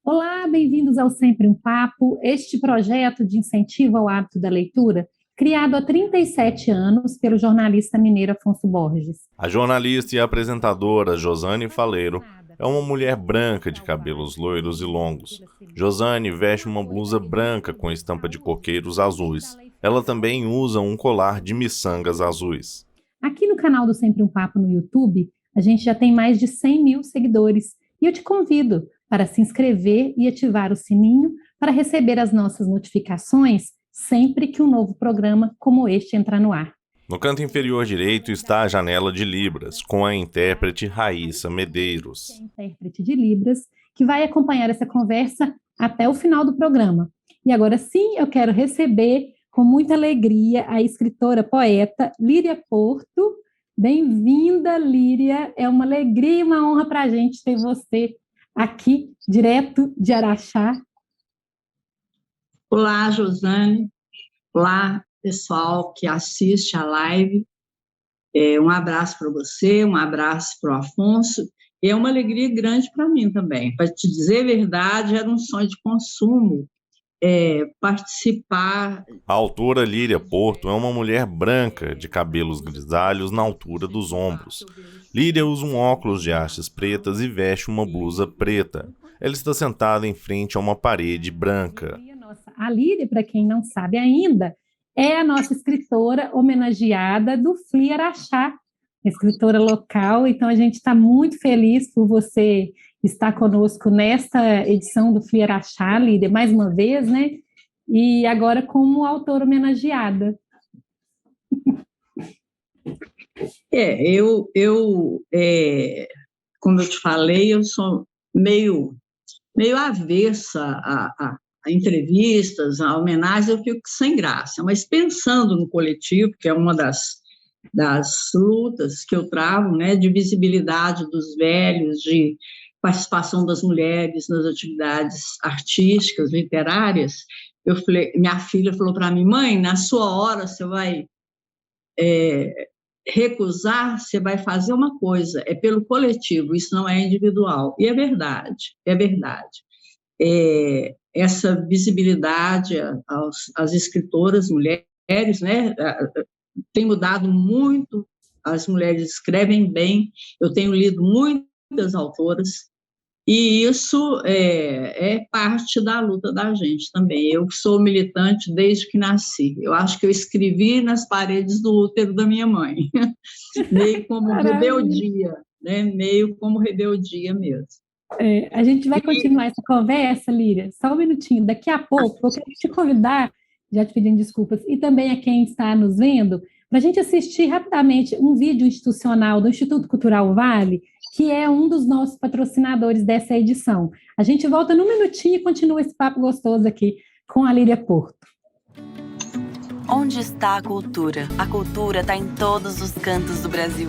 Olá, bem-vindos ao Sempre um Papo, este projeto de incentivo ao hábito da leitura, criado há 37 anos pelo jornalista mineiro Afonso Borges. A jornalista e apresentadora Josane Faleiro é uma mulher branca de cabelos loiros e longos. Josane veste uma blusa branca com estampa de coqueiros azuis. Ela também usa um colar de miçangas azuis. Aqui no canal do Sempre um Papo no YouTube, a gente já tem mais de 100 mil seguidores e eu te convido para se inscrever e ativar o sininho para receber as nossas notificações sempre que um novo programa como este entrar no ar. No canto inferior direito está a janela de Libras, com a intérprete Raíssa Medeiros. Intérprete de Libras, que vai acompanhar essa conversa até o final do programa. E agora sim, eu quero receber com muita alegria a escritora poeta Líria Porto. Bem-vinda, Líria. É uma alegria e uma honra para a gente ter você aqui, direto de Araxá. Olá, Josane. Olá, pessoal que assiste a live. Um abraço para você, um abraço para o Afonso. E é uma alegria grande para mim também. Para te dizer a verdade, era um sonho de consumo participar. A autora Líria Porto é uma mulher branca, de cabelos grisalhos na altura dos ombros. Líria usa um óculos de hastes pretas e veste uma blusa preta. Ela está sentada em frente a uma parede branca. A Líria, para quem não sabe ainda, é a nossa escritora homenageada do FLI Araxá, escritora local. Então, a gente está muito feliz por você estar conosco nesta edição do FLI Araxá, Lídia, mais uma vez, né? E agora como autora homenageada. Como eu te falei, eu sou meio avessa a entrevistas, a homenagens, eu fico sem graça. Mas pensando no coletivo, que é uma das lutas que eu travo, né, de visibilidade dos velhos, de participação das mulheres nas atividades artísticas, literárias, eu falei, minha filha falou para mim, mãe, na sua hora você vai recusar, você vai fazer uma coisa, é pelo coletivo, isso não é individual. E é verdade, é verdade. Essa visibilidade às escritoras mulheres, né, tem mudado muito, as mulheres escrevem bem, eu tenho lido muitas autoras, e isso é parte da luta da gente também. Eu sou militante desde que nasci, eu acho que eu escrevi nas paredes do útero da minha mãe, meio como rebeldia, né, meio como rebeldia mesmo. A gente vai continuar essa conversa, Líria, só um minutinho. Daqui a pouco, eu quero te convidar, já te pedindo desculpas, e também a quem está nos vendo, para a gente assistir rapidamente um vídeo institucional do Instituto Cultural Vale, que é um dos nossos patrocinadores dessa edição. A gente volta num minutinho e continua esse papo gostoso aqui com a Líria Porto. Onde está a cultura? A cultura está em todos os cantos do Brasil.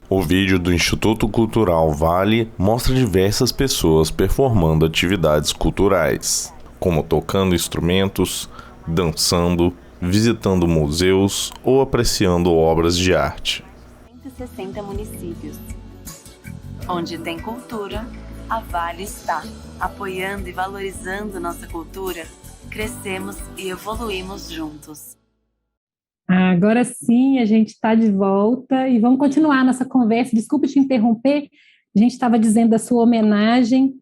O vídeo do Instituto Cultural Vale mostra diversas pessoas performando atividades culturais, como tocando instrumentos, dançando, visitando museus ou apreciando obras de arte. 160 municípios. Onde tem cultura, a Vale está. Apoiando e valorizando nossa cultura, crescemos e evoluímos juntos. Agora sim, a gente está de volta e vamos continuar nossa conversa. Desculpe te interromper, a gente estava dizendo da sua homenagem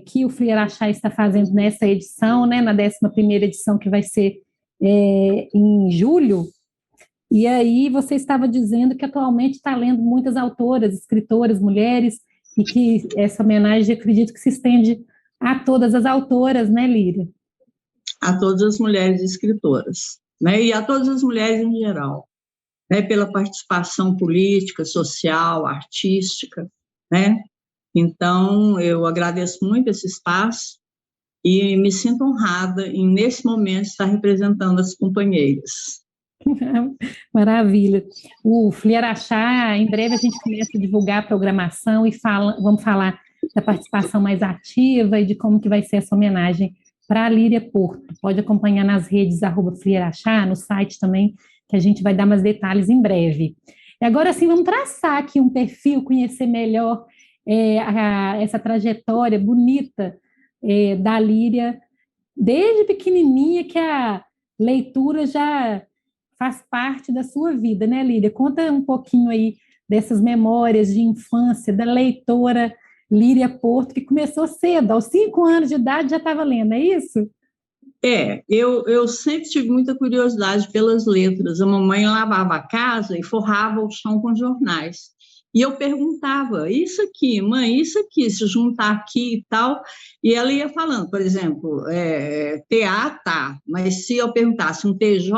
que o FLI Araxá está fazendo nessa edição, né, na 11ª edição, que vai ser em julho. E aí você estava dizendo que atualmente está lendo muitas autoras, escritoras, mulheres, e que essa homenagem, acredito que se estende a todas as autoras, né, Líria? A todas as mulheres escritoras, né, e a todas as mulheres em geral, né, pela participação política, social, artística, né? Então, eu agradeço muito esse espaço e me sinto honrada em, nesse momento, estar representando as companheiras. Maravilha. O FLI Araxá, em breve a gente começa a divulgar a programação e vamos falar da participação mais ativa e de como que vai ser essa homenagem para a Líria Porto. Pode acompanhar nas redes @FLI Araxá, no site também, que a gente vai dar mais detalhes em breve. E agora sim, vamos traçar aqui um perfil, conhecer melhor essa trajetória bonita da Líria, desde pequenininha, que a leitura já faz parte da sua vida, né, Líria? Conta um pouquinho aí dessas memórias de infância da leitora Líria Porto, que começou cedo, aos 5 anos de idade já estava lendo, é isso? Eu sempre tive muita curiosidade pelas letras. A mamãe lavava a casa e forrava o chão com jornais. E eu perguntava, isso aqui, mãe, isso aqui, se juntar aqui e tal. E ela ia falando, por exemplo, TA, tá. Mas se eu perguntasse um TJ,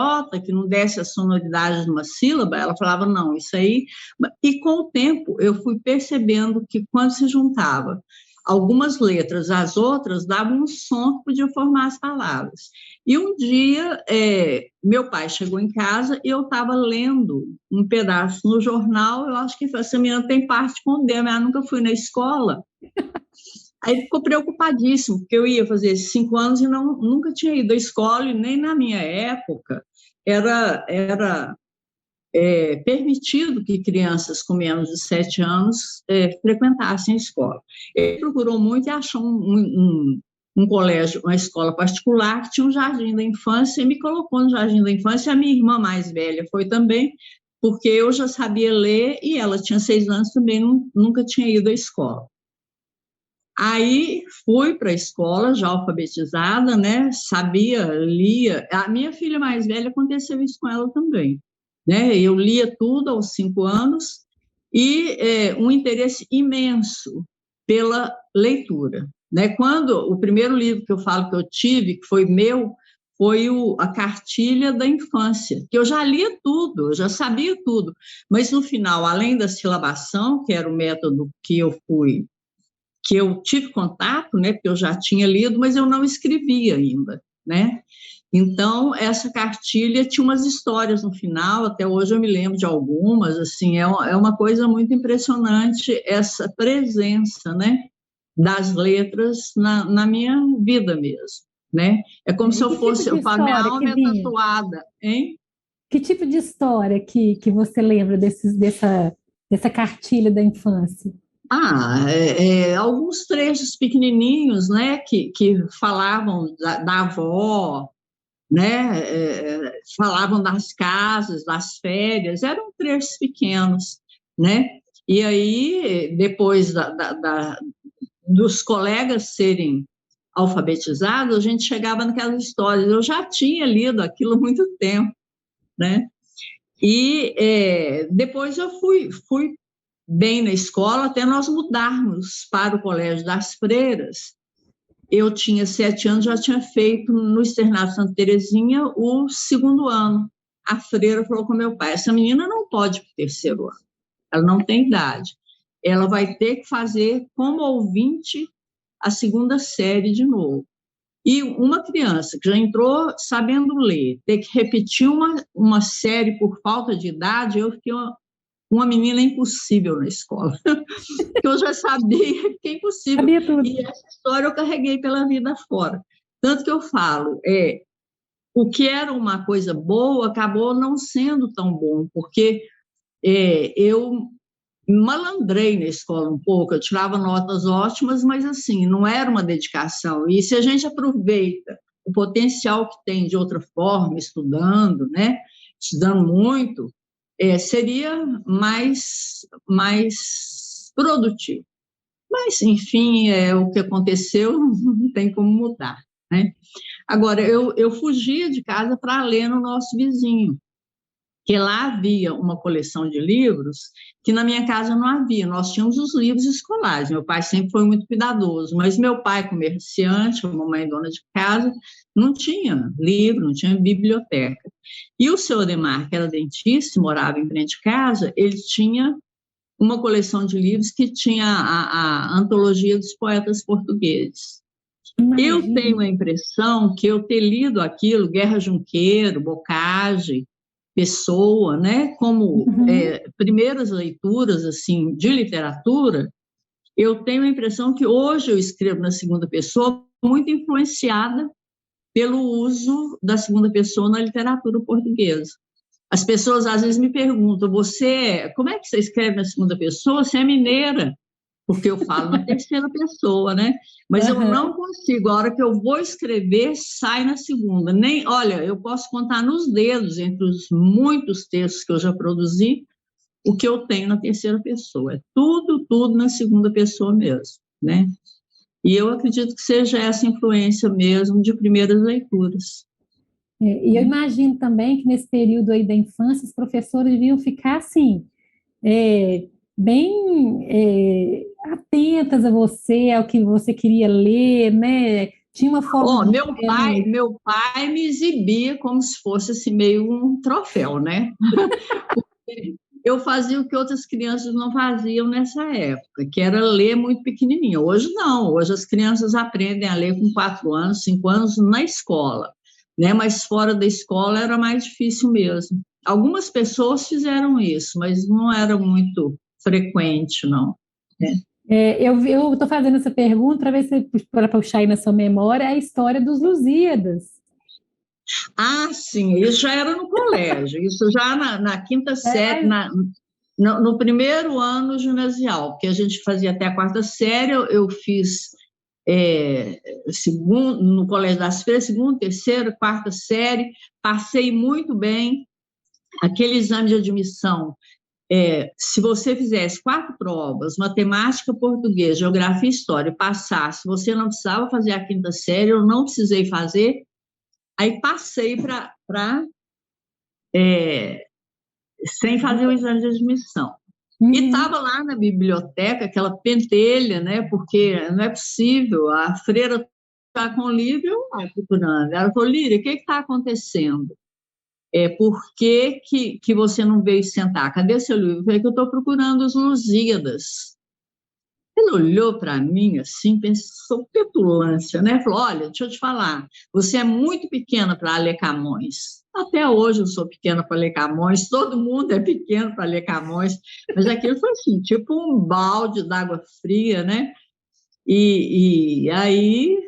que não desse a sonoridade de uma sílaba, ela falava, não, isso aí. E com o tempo eu fui percebendo que quando se juntava algumas letras, as outras davam um som que podia formar as palavras. E um dia, meu pai chegou em casa e eu estava lendo um pedaço no jornal, eu acho que essa menina tem parte com D, mas eu nunca fui na escola. Aí ele ficou preocupadíssimo, porque eu ia fazer 5 anos e nunca tinha ido à escola, e nem na minha época era permitido que crianças com menos de 7 anos frequentassem a escola. Ele procurou muito e achou um colégio, uma escola particular que tinha um jardim da infância e me colocou no jardim da infância. A minha irmã mais velha foi também, porque eu já sabia ler e ela tinha 6 anos também, nunca tinha ido à escola. Aí fui para a escola, já alfabetizada, né? Sabia, lia. A minha filha mais velha, aconteceu isso com ela também. Né? Eu lia tudo aos 5 anos e um interesse imenso pela leitura. Né? Quando o primeiro livro que eu falo que eu tive, que foi meu, foi a Cartilha da Infância, que eu já lia tudo, eu já sabia tudo, mas no final, além da silabação, que era o método que eu tive contato, né? Porque eu já tinha lido, mas eu não escrevia ainda, né? Então, essa cartilha tinha umas histórias no final, até hoje eu me lembro de algumas, assim, é uma coisa muito impressionante essa presença, né, das letras na minha vida mesmo, né? É como se eu fosse, minha alma é tatuada, hein? Que tipo de história que você lembra dessa cartilha da infância? Alguns trechos pequenininhos, né, que falavam da avó, né? Falavam das casas, das férias, eram trechos pequenos, né? E aí, depois dos colegas serem alfabetizados, a gente chegava naquelas histórias. Eu já tinha lido aquilo há muito tempo, né? E depois eu fui bem na escola até nós mudarmos para o Colégio das Freiras. Eu tinha 7 anos, já tinha feito no Externato Santa Terezinha o 2º ano. A freira falou com meu pai, essa menina não pode ir para o 3º ano, ela não tem idade, ela vai ter que fazer como ouvinte a 2ª série de novo. E uma criança que já entrou sabendo ler, ter que repetir uma série por falta de idade, eu fiquei uma menina impossível na escola, que eu já sabia que é impossível. Sabia tudo. E essa história eu carreguei pela vida fora. Tanto que eu falo, o que era uma coisa boa acabou não sendo tão bom, porque eu malandrei na escola um pouco, eu tirava notas ótimas, mas assim, não era uma dedicação. E se a gente aproveita o potencial que tem de outra forma, estudando, né? Estudando muito, seria mais produtivo. Mas, enfim, o que aconteceu não tem como mudar, né? Agora, eu fugia de casa para ler no nosso vizinho, que lá havia uma coleção de livros que na minha casa não havia. Nós tínhamos os livros escolares, meu pai sempre foi muito cuidadoso, mas meu pai, comerciante, a mamãe dona de casa, não tinha livro, não tinha biblioteca. E o seu Ademar, que era dentista, morava em frente de casa, ele tinha uma coleção de livros que tinha a antologia dos poetas portugueses. Eu tenho a impressão que eu ter lido aquilo, Guerra Junqueiro, Bocage, Pessoa, né, como primeiras leituras assim de literatura, eu tenho a impressão que hoje eu escrevo na 2ª pessoa muito influenciada pelo uso da 2ª pessoa na literatura portuguesa. As pessoas às vezes me perguntam, como é que você escreve na 2ª pessoa? Você é mineira? porque eu falo na terceira pessoa, né? Mas eu não consigo, a hora que eu vou escrever, sai na segunda. Olha, eu posso contar nos dedos, entre os muitos textos que eu já produzi, o que eu tenho na terceira pessoa. É tudo na segunda pessoa mesmo, né? E eu acredito que seja essa influência mesmo de primeiras leituras. E eu imagino também que nesse período aí da infância, os professores deviam ficar assim, bem atentas a você, ao que você queria ler, né? Tinha uma forma de... Meu pai me exibia como se fosse assim, meio um troféu, né? Eu fazia o que outras crianças não faziam nessa época, que era ler muito pequenininho. Hoje não, hoje as crianças aprendem a ler com 4 anos, 5 anos na escola, né? Mas fora da escola era mais difícil mesmo. Algumas pessoas fizeram isso, mas não era muito frequente, não. Eu estou fazendo essa pergunta para ver se para puxar aí na sua memória a história dos Lusíadas. Ah, sim, isso já era no colégio, isso já na quinta série, no primeiro ano ginasial, porque a gente fazia até a quarta série, eu fiz no Colégio das Freiras, segunda, terceira, quarta série, passei muito bem. Aquele exame de admissão, se você fizesse 4 provas, matemática, português, geografia e história, passasse, você não precisava fazer a quinta série, eu não precisei fazer. Aí passei sem fazer o exame de admissão. E estava lá na biblioteca, aquela pentelha, né? Porque não é possível, a freira está com o livro, eu estava procurando. Ela falou, Líria, o que está acontecendo? Por que você não veio sentar? Cadê seu livro? Eu falei que eu estou procurando os Lusíadas. Ele olhou para mim assim, pensou petulância, né? Falou, olha, deixa eu te falar, você é muito pequena para ler Camões. Até hoje eu sou pequena para ler Camões, todo mundo é pequeno para ler Camões, mas aquilo foi assim, tipo um balde d'água fria, né? E aí,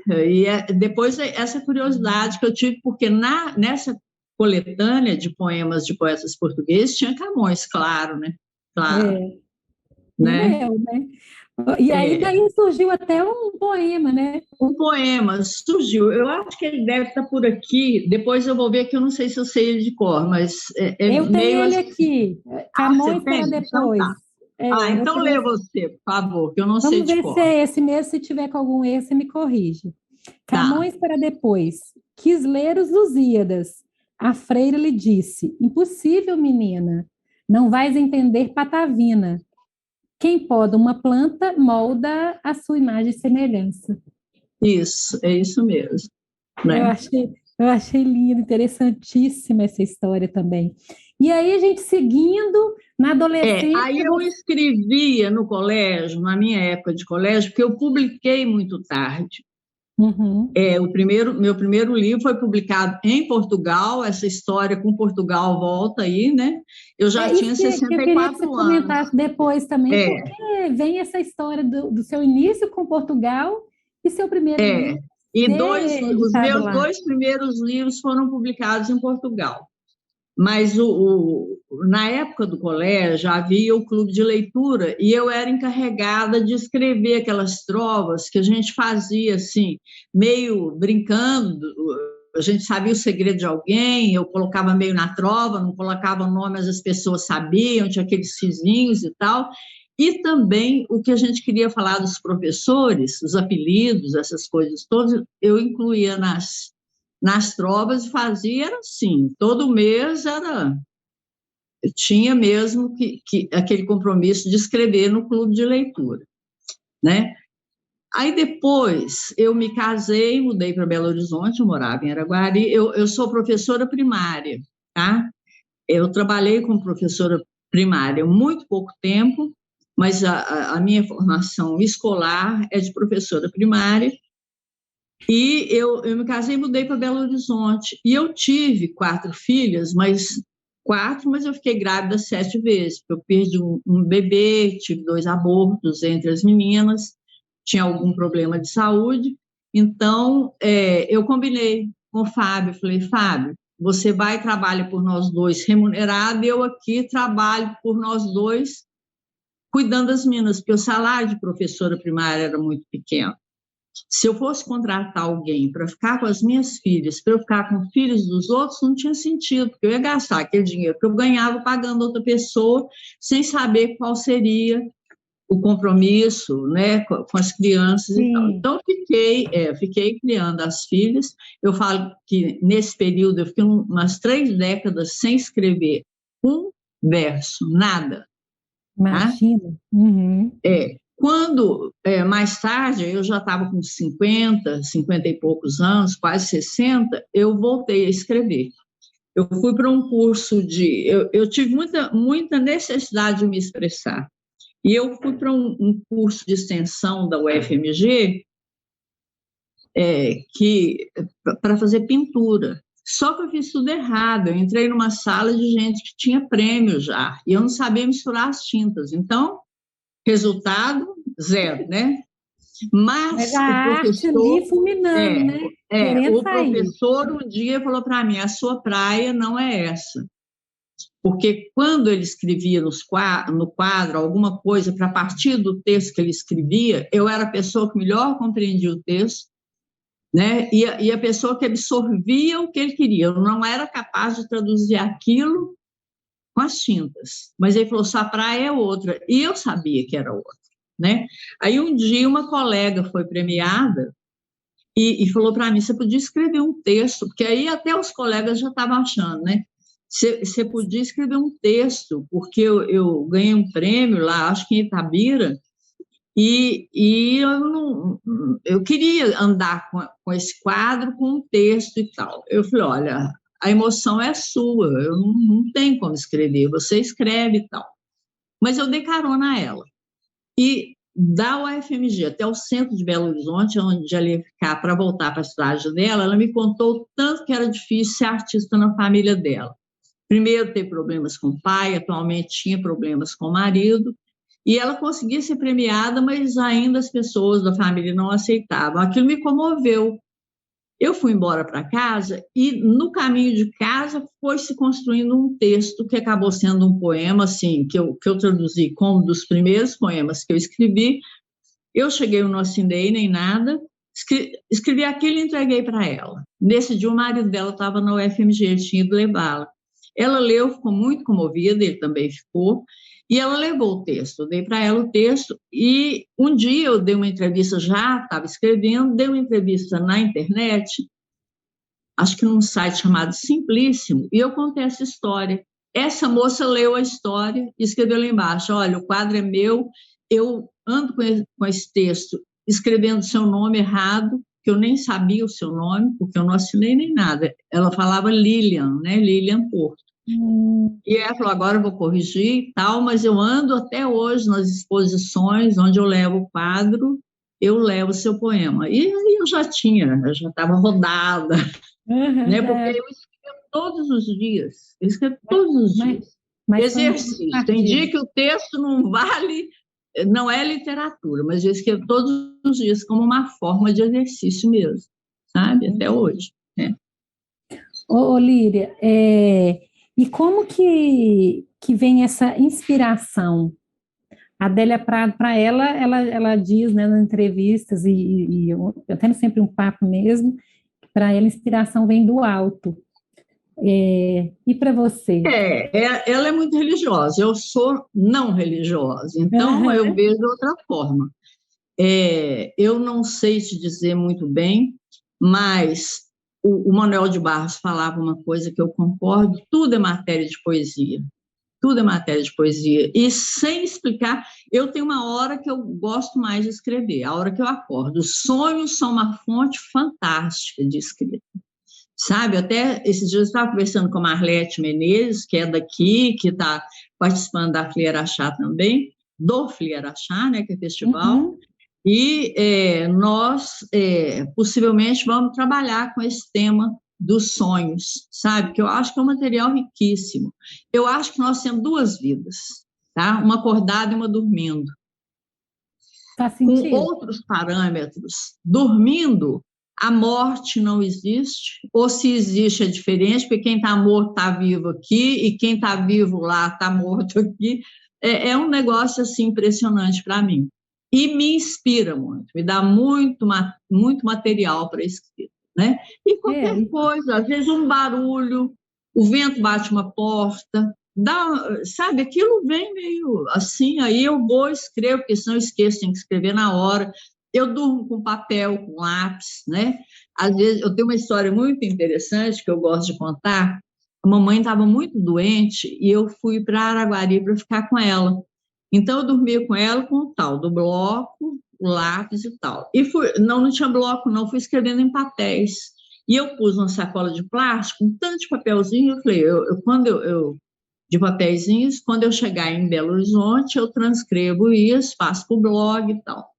depois essa curiosidade que eu tive, porque nessa coletânea de poemas de poetas portugueses tinha Camões, claro, né? Claro. Né? E aí daí surgiu até um poema, né? Um poema surgiu, eu acho que ele deve estar por aqui, depois eu vou ver que eu não sei se eu sei ele de cor, mas eu tenho ele aqui, Camões para depois. Então lê você, por favor, que eu não sei de cor. Vamos ver se é esse mesmo, se tiver com algum erro, você me corrige. Camões para depois, quis ler os Lusíadas, a freira lhe disse, impossível, menina, não vais entender patavina. Quem poda uma planta, molda a sua imagem e semelhança. Isso, é isso mesmo. Né? Eu achei lindo, interessantíssima essa história também. E aí, a gente seguindo, na adolescência... Aí eu escrevia no colégio, na minha época de colégio, porque eu publiquei muito tarde. Meu primeiro livro foi publicado em Portugal, essa história com Portugal volta aí, né? Eu já tinha 64 anos. Eu queria que você comentasse depois também, porque vem essa história do seu início com Portugal e seu primeiro livro. E os meus 2 primeiros livros foram publicados em Portugal. Mas na época do colégio havia o clube de leitura e eu era encarregada de escrever aquelas trovas que a gente fazia assim, meio brincando, a gente sabia o segredo de alguém, eu colocava meio na trova, não colocava o nome, mas as pessoas sabiam, tinha aqueles risinhos e tal. E também o que a gente queria falar dos professores, os apelidos, essas coisas todas, eu incluía nas trovas e fazia, era assim, todo mês eu tinha mesmo que aquele compromisso de escrever no clube de leitura, né? Aí depois eu me casei, mudei para Belo Horizonte, eu morava em Araguari, eu sou professora primária, tá? Eu trabalhei como professora primária muito pouco tempo, mas a minha formação escolar é de professora primária, e eu me casei e mudei para Belo Horizonte. E eu tive 4 filhas, mas eu fiquei grávida 7 vezes, porque eu perdi um bebê, tive 2 abortos entre as meninas, tinha algum problema de saúde. Então, eu combinei com o Fábio, falei, Fábio, você vai e trabalha por nós 2 remunerado, e eu aqui trabalho por nós 2 cuidando das meninas, porque o salário de professora primária era muito pequeno. Se eu fosse contratar alguém para ficar com as minhas filhas, para eu ficar com filhos dos outros, não tinha sentido, porque eu ia gastar aquele dinheiro que eu ganhava pagando outra pessoa, sem saber qual seria o compromisso, né, com as crianças. Sim. E tal. Então, fiquei criando as filhas. Eu falo que, nesse período, eu fiquei umas 3 décadas sem escrever um verso, nada. Imagina. Tá? Uhum. Quando, mais tarde, eu já estava com 50 e poucos anos, quase 60, eu voltei a escrever. Eu fui para um curso de... Eu tive muita necessidade de me expressar. E eu fui para um curso de extensão da UFMG para fazer pintura. Só que eu fiz tudo errado. Eu entrei numa sala de gente que tinha prêmio já, e eu não sabia misturar as tintas. Então, resultado, 0, né? Mas a arte ali fulminando, né? O professor um dia falou para mim, a sua praia não é essa. Porque quando ele escrevia no quadro alguma coisa, para partir do texto que ele escrevia, eu era a pessoa que melhor compreendia o texto, né? E a pessoa que absorvia o que ele queria. Eu não era capaz de traduzir aquilo com as tintas. Mas ele falou, sua praia é outra. E eu sabia que era outra, né? Aí um dia uma colega foi premiada e falou para mim, você podia escrever um texto, porque aí até os colegas já estavam achando, né? Você podia escrever um texto, porque eu ganhei um prêmio lá, acho que em Itabira, e eu queria andar com esse quadro, com um texto e tal. Eu falei, olha, a emoção é sua, eu não tenho como escrever, você escreve e tal. Mas eu dei carona a ela. E da UFMG até o centro de Belo Horizonte, onde ela ia ficar para voltar para a cidade dela, ela me contou o tanto que era difícil ser artista na família dela. Primeiro, ter problemas com o pai, atualmente tinha problemas com o marido, e ela conseguia ser premiada, mas ainda as pessoas da família não aceitavam. Aquilo me comoveu. Eu fui embora para casa e, no caminho de casa, foi se construindo um texto que acabou sendo um poema, assim, que eu traduzi como um dos primeiros poemas que eu escrevi. Eu cheguei, eu não assinei nem nada, escrevi aquilo e entreguei para ela. Nesse dia, o marido dela estava na UFMG, ele tinha ido levá-la. Ela leu, ficou muito comovida, ele também ficou, e ela levou o texto. Eu dei para ela o texto, e um dia eu dei uma entrevista, já estava escrevendo, dei uma entrevista na internet, acho que num site chamado Simplíssimo, e eu contei essa história. Essa moça leu a história e escreveu lá embaixo, olha, o quadro é meu, eu ando com esse texto escrevendo seu nome errado, que eu nem sabia o seu nome, porque eu não assinei nem nada. Ela falava Lilian, né? Lilian Porto. E ela falou, agora eu vou corrigir e tal, mas eu ando até hoje nas exposições, onde eu levo o quadro, eu levo o seu poema. E aí eu já estava rodada, né? Porque eu escrevo todos os dias. Eu escrevo todos os dias. Exercício. Tem dia que o texto não vale... Não é literatura, mas eu escrevo todos os dias como uma forma de exercício mesmo, sabe? Até hoje. Né? Ô, Líria, e como que vem essa inspiração? A Adélia Prado, para ela diz, né, nas entrevistas, e eu tenho sempre um papo mesmo, para ela a inspiração vem do alto. E para você? Ela é muito religiosa, eu sou não religiosa, então eu vejo de outra forma. Eu não sei te dizer muito bem, mas o Manuel de Barros falava uma coisa que eu concordo, tudo é matéria de poesia. Tudo é matéria de poesia. E sem explicar, eu tenho uma hora que eu gosto mais de escrever, a hora que eu acordo. Os sonhos são uma fonte fantástica de escrita. Sabe, até esses dias eu estava conversando com a Marlete Menezes, que é daqui, que está participando da Flieraxá também, do Flieraxá, né, que é festival, e nós possivelmente vamos trabalhar com esse tema dos sonhos, sabe, que eu acho que é um material riquíssimo. Eu acho que nós temos 2 vidas, tá? Uma acordada e uma dormindo. Faz sentido. Com outros parâmetros, dormindo, a morte não existe, ou se existe é diferente, porque quem está morto está vivo aqui, e quem está vivo lá está morto aqui. é um negócio assim impressionante para mim. E me inspira muito, me dá muito material para escrita, né? E qualquer coisa, às vezes um barulho, o vento bate uma porta, sabe, aquilo vem meio assim, aí eu vou escrevo, porque senão eu esqueço, tenho que escrever na hora. Eu durmo com papel, com lápis, né? Às vezes, eu tenho uma história muito interessante que eu gosto de contar. A mamãe estava muito doente e eu fui para Araguari para ficar com ela. Então, eu dormia com ela com o tal do bloco, o lápis e tal. E não tinha bloco, não, fui escrevendo em papéis. E eu pus uma sacola de plástico, um tanto de papelzinho, eu falei, de papeizinhos, quando eu chegar em Belo Horizonte, eu transcrevo isso, faço para o blog e tal.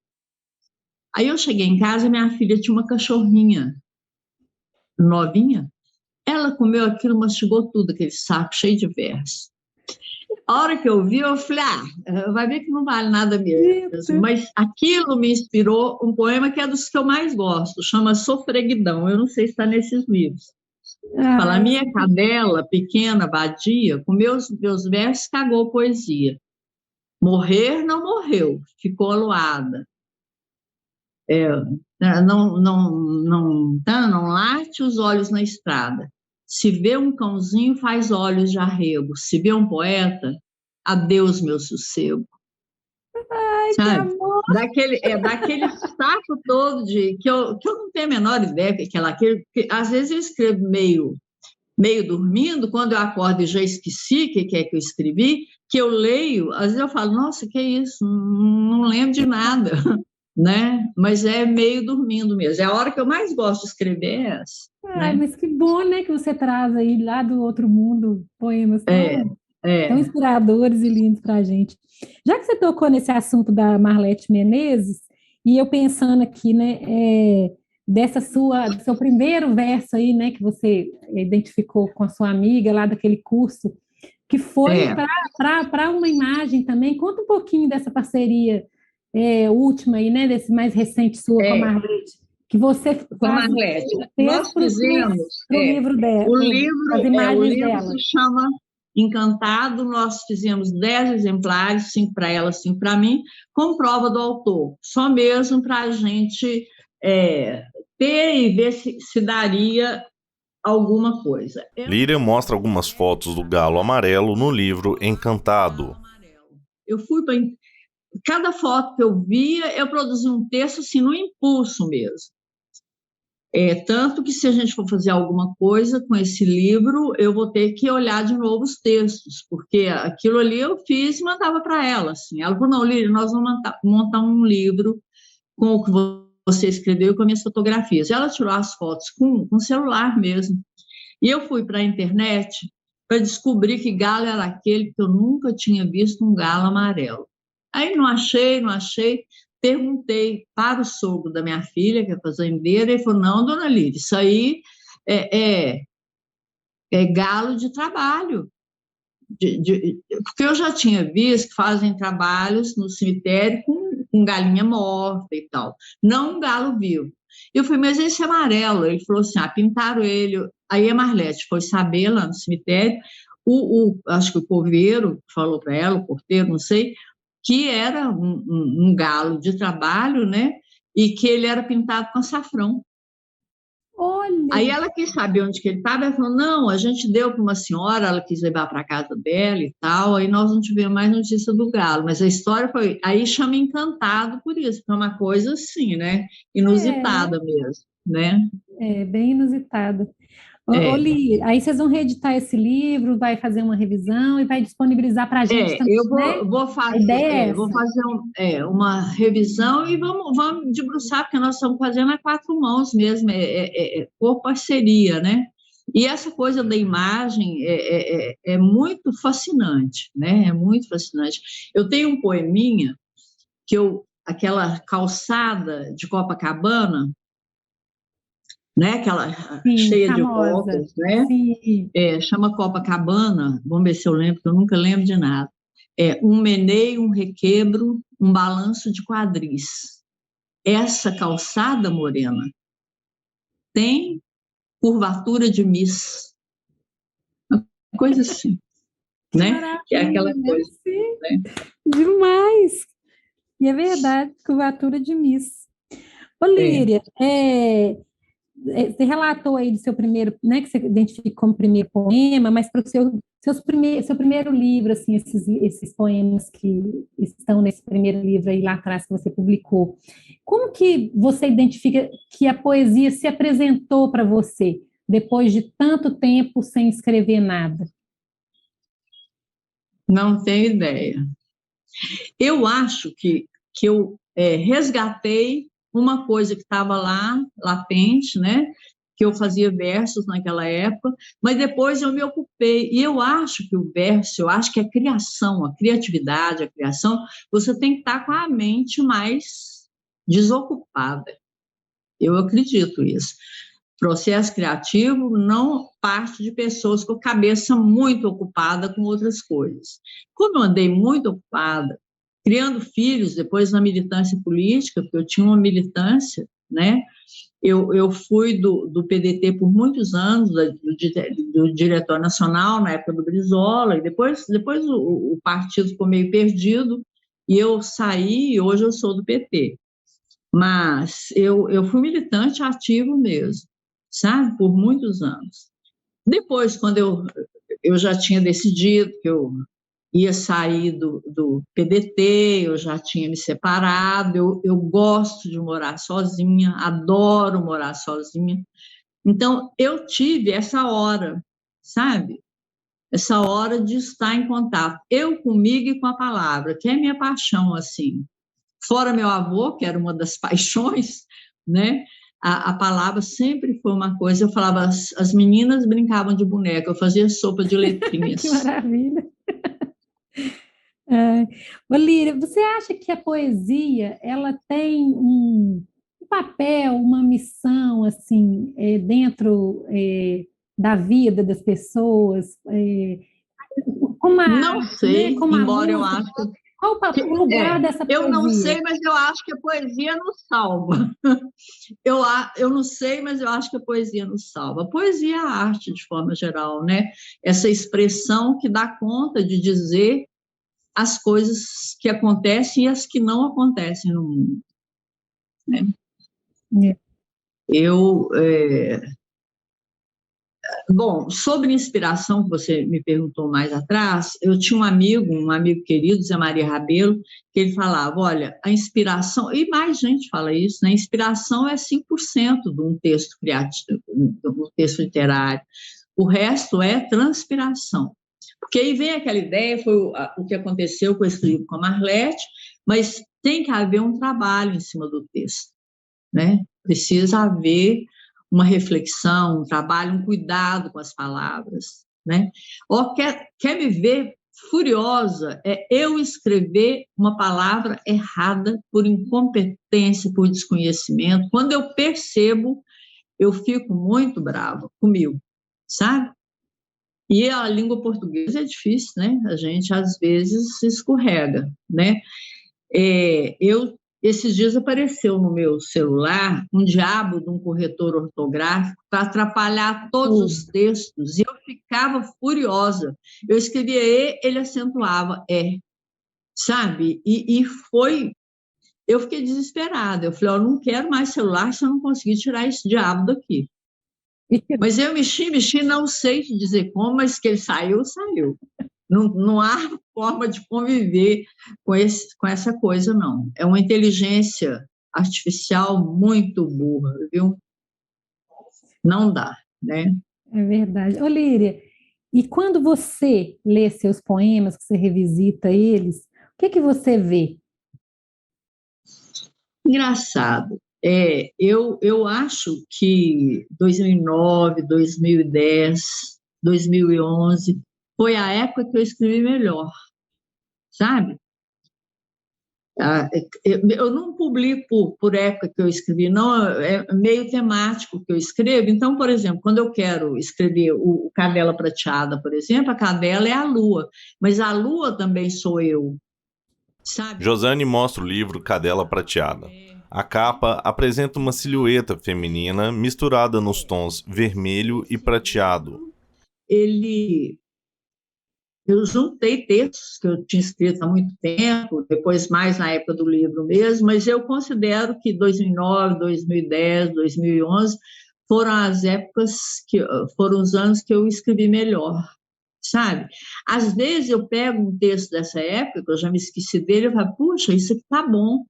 Aí eu cheguei em casa, minha filha tinha uma cachorrinha novinha, ela comeu aquilo, mastigou tudo, aquele saco cheio de verso. A hora que eu vi, eu falei, vai ver que não vale nada mesmo. Mas aquilo me inspirou um poema que é dos que eu mais gosto, chama Sofreguidão, eu não sei se está nesses livros. Fala, minha cadela pequena, vadia, com meus versos cagou poesia. Morrer não morreu, ficou aluada. Não late os olhos na estrada. Se vê um cãozinho, faz olhos de arrego. Se vê um poeta, adeus, meu sossego. Ai, sabe? Que amor! Daquele saco todo que eu não tenho a menor ideia que às vezes eu escrevo meio dormindo, quando eu acordo e já esqueci o que é que eu escrevi, que eu leio, às vezes eu falo, nossa, que é isso? Não lembro de nada. Né? Mas é meio dormindo mesmo. É a hora que eu mais gosto de escrever é essa. Ai, né? Mas que bom, né, que você traz aí lá do outro mundo poemas tão inspiradores e lindos para a gente. Já que você tocou nesse assunto da Marlete Menezes, e eu pensando aqui, né, do seu primeiro verso aí, né, que você identificou com a sua amiga lá daquele curso, que foi para uma imagem também. Conta um pouquinho dessa parceria última aí, né, desse mais recente sua com a Marlete, que você com a Marlete. Nós fizemos o livro dela, o livro dela. Se chama Encantado. Nós fizemos 10 exemplares, 5 para ela, 5 para mim, com prova do autor, só mesmo para a gente ter e ver se daria alguma coisa. Líria mostra algumas fotos do galo amarelo no livro Encantado. Eu fui para cada foto que eu via, eu produzia um texto assim, no impulso mesmo. Tanto que se a gente for fazer alguma coisa com esse livro, eu vou ter que olhar de novo os textos, porque aquilo ali eu fiz e mandava para ela. Assim. Ela falou, não, Líria, nós vamos montar um livro com o que você escreveu e com as minhas fotografias. Ela tirou as fotos com celular mesmo. E eu fui para a internet para descobrir que galo era aquele que eu nunca tinha visto, um galo amarelo. Aí não achei, perguntei para o sogro da minha filha, que é fazendeira, e ele falou, não, dona Lídia, isso aí é galo de trabalho. Porque eu já tinha visto que fazem trabalhos no cemitério com galinha morta e tal, não um galo vivo. Eu falei, mas esse é amarelo. Ele falou assim, pintaram ele. Aí a Marlete foi saber lá no cemitério, acho que o coveiro falou para ela, o porteiro, não sei, que era um galo de trabalho, né? E que ele era pintado com açafrão. Olha. Aí ela quis saber onde que ele estava, ela falou, não, a gente deu para uma senhora, ela quis levar para a casa dela e tal, aí nós não tivemos mais notícia do galo, mas a história foi, aí chama Encantado por isso, porque é uma coisa assim, né? Inusitada mesmo, né? Bem inusitada. Li, aí vocês vão reeditar esse livro, vai fazer uma revisão e vai disponibilizar para a gente também. Eu vou fazer, uma revisão e vamos debruçar, porque nós estamos fazendo a 4 mãos mesmo, por parceria, né? E essa coisa da imagem é muito fascinante, né? É muito fascinante. Eu tenho um poeminha aquela calçada de Copacabana, né? Aquela cheia famosa. De voltas, né? Chama Copacabana, vamos ver se eu lembro, porque eu nunca lembro de nada. Um meneio, um requebro, um balanço de quadris. Essa calçada morena tem curvatura de Miss. Uma coisa assim. né? Que é aquela coisa, sim, né? demais. E é verdade, curvatura de Miss. Ô, É. Líria, você relatou aí do seu primeiro, né, que você identifica como primeiro poema, mas para o seu primeiro livro, assim, esses poemas que estão nesse primeiro livro aí lá atrás que você publicou, como que você identifica que a poesia se apresentou para você depois de tanto tempo sem escrever nada? Não tenho ideia. Eu acho que eu resgatei uma coisa que estava lá, latente, né? Que eu fazia versos naquela época, mas depois eu me ocupei. E eu acho que o verso, eu acho que a criação, a criatividade, a criação, você tem que estar com a mente mais desocupada. Eu acredito isso. Processo criativo não parte de pessoas com a cabeça muito ocupada com outras coisas. Como eu andei muito ocupada, criando filhos, depois na militância política, porque eu tinha uma militância, né? Eu fui do PDT por muitos anos, do diretor nacional, na época do Brizola, e depois o partido ficou meio perdido, e eu saí, e hoje eu sou do PT. Mas eu fui militante ativo mesmo, sabe? Por muitos anos. Depois, quando eu já tinha decidido que eu ia sair do PDT, eu já tinha me separado, eu gosto de morar sozinha, adoro morar sozinha. Então, eu tive essa hora, sabe? Essa hora de estar em contato, eu comigo e com a palavra, que é minha paixão, assim. Fora meu avô, que era uma das paixões, né? A palavra sempre foi uma coisa, eu falava, as meninas brincavam de boneca, eu fazia sopa de letrinhas. Que maravilha! É. Olíria, você acha que a poesia ela tem um papel, uma missão assim dentro da vida das pessoas, como a Não arte, né? sei, Como a embora eu música? acho Qual o lugar dessa eu não poesia? sei, mas eu acho que a poesia nos salva. Eu não sei, mas eu acho que a poesia nos salva. A poesia é a arte, de forma geral, né? Essa expressão que dá conta de dizer as coisas que acontecem e as que não acontecem no mundo, né? É. Eu, Bom, sobre inspiração, que você me perguntou mais atrás, eu tinha um amigo querido, Zé Maria Rabelo, que ele falava, olha, a inspiração, e mais gente fala isso, né? A inspiração é 5% de um texto criativo, de um texto literário. O resto é transpiração. Porque aí vem aquela ideia, foi o que aconteceu com esse livro com a Marlete, mas tem que haver um trabalho em cima do texto, né? Precisa haver uma reflexão, um trabalho, um cuidado com as palavras, né? Ou quer me ver furiosa é eu escrever uma palavra errada por incompetência, por desconhecimento. Quando eu percebo, eu fico muito brava comigo, sabe? E a língua portuguesa é difícil, né? A gente às vezes se escorrega, né? Esses dias apareceu no meu celular um diabo de um corretor ortográfico para atrapalhar todos os textos, e eu ficava furiosa. Eu escrevia E, ele acentuava E, sabe? Eu fiquei desesperada. Eu falei, eu não quero mais celular se eu não conseguir tirar esse diabo daqui. Mas eu mexi, não sei te dizer como, mas que ele saiu, saiu. Não há forma de conviver com essa coisa, não. É uma inteligência artificial muito burra, viu? Não dá, né? É verdade. Ô, Líria, e quando você lê seus poemas, que você revisita eles, o que que você vê? Engraçado. Eu acho que 2009, 2010, 2011 foi a época que eu escrevi melhor, sabe? Eu não publico por época que eu escrevi, não, é meio temático que eu escrevo. Então, por exemplo, quando eu quero escrever o Cadela Prateada, por exemplo, a cadela é a lua, mas a lua também sou eu, sabe? Josane mostra o livro Cadela Prateada. A capa apresenta uma silhueta feminina misturada nos tons vermelho e prateado. Ele eu juntei textos que eu tinha escrito há muito tempo, depois mais na época do livro mesmo, mas eu considero que 2009, 2010, 2011 foram as épocas foram os anos que eu escrevi melhor, sabe? Às vezes eu pego um texto dessa época, que eu já me esqueci dele, e falo, puxa, isso aqui tá bom.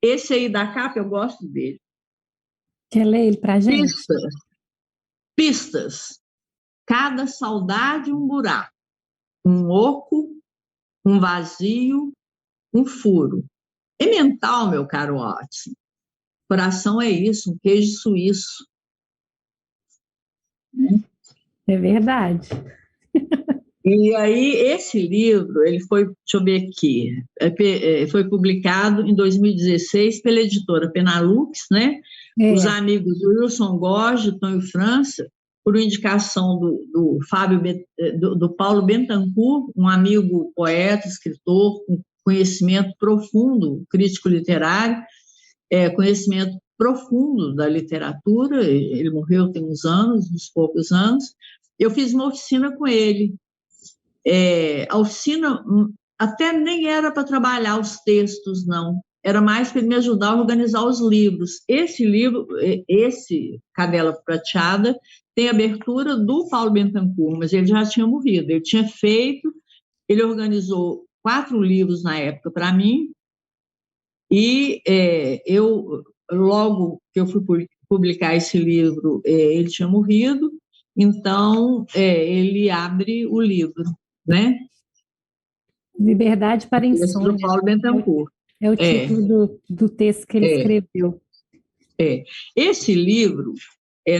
Esse aí da capa, eu gosto dele. Quer ler ele para a gente? Pistas. Cada saudade um buraco, um oco, um vazio, um furo. É mental, meu caro Watson. Coração é isso, um queijo suíço. É verdade. E aí, esse livro, ele foi, deixa eu ver aqui, foi publicado em 2016 pela editora Penalux, né? Os amigos Wilson Gorge, Tonho França, por indicação do Paulo Bentancur, um amigo poeta, escritor, com conhecimento profundo, crítico literário, conhecimento profundo da literatura, ele morreu tem uns poucos anos. Eu fiz uma oficina com ele. A oficina até nem era para trabalhar os textos, não. Era mais para ele me ajudar a organizar os livros. Esse livro, esse Cadela Prateada, tem abertura do Paulo Bentancur, mas ele já tinha morrido. Ele organizou 4 livros na época para mim, e logo que eu fui publicar esse livro, ele tinha morrido, então ele abre o livro, né? Liberdade para Insônia. Do Paulo Bentancur. É o título do texto que ele escreveu. Esse livro,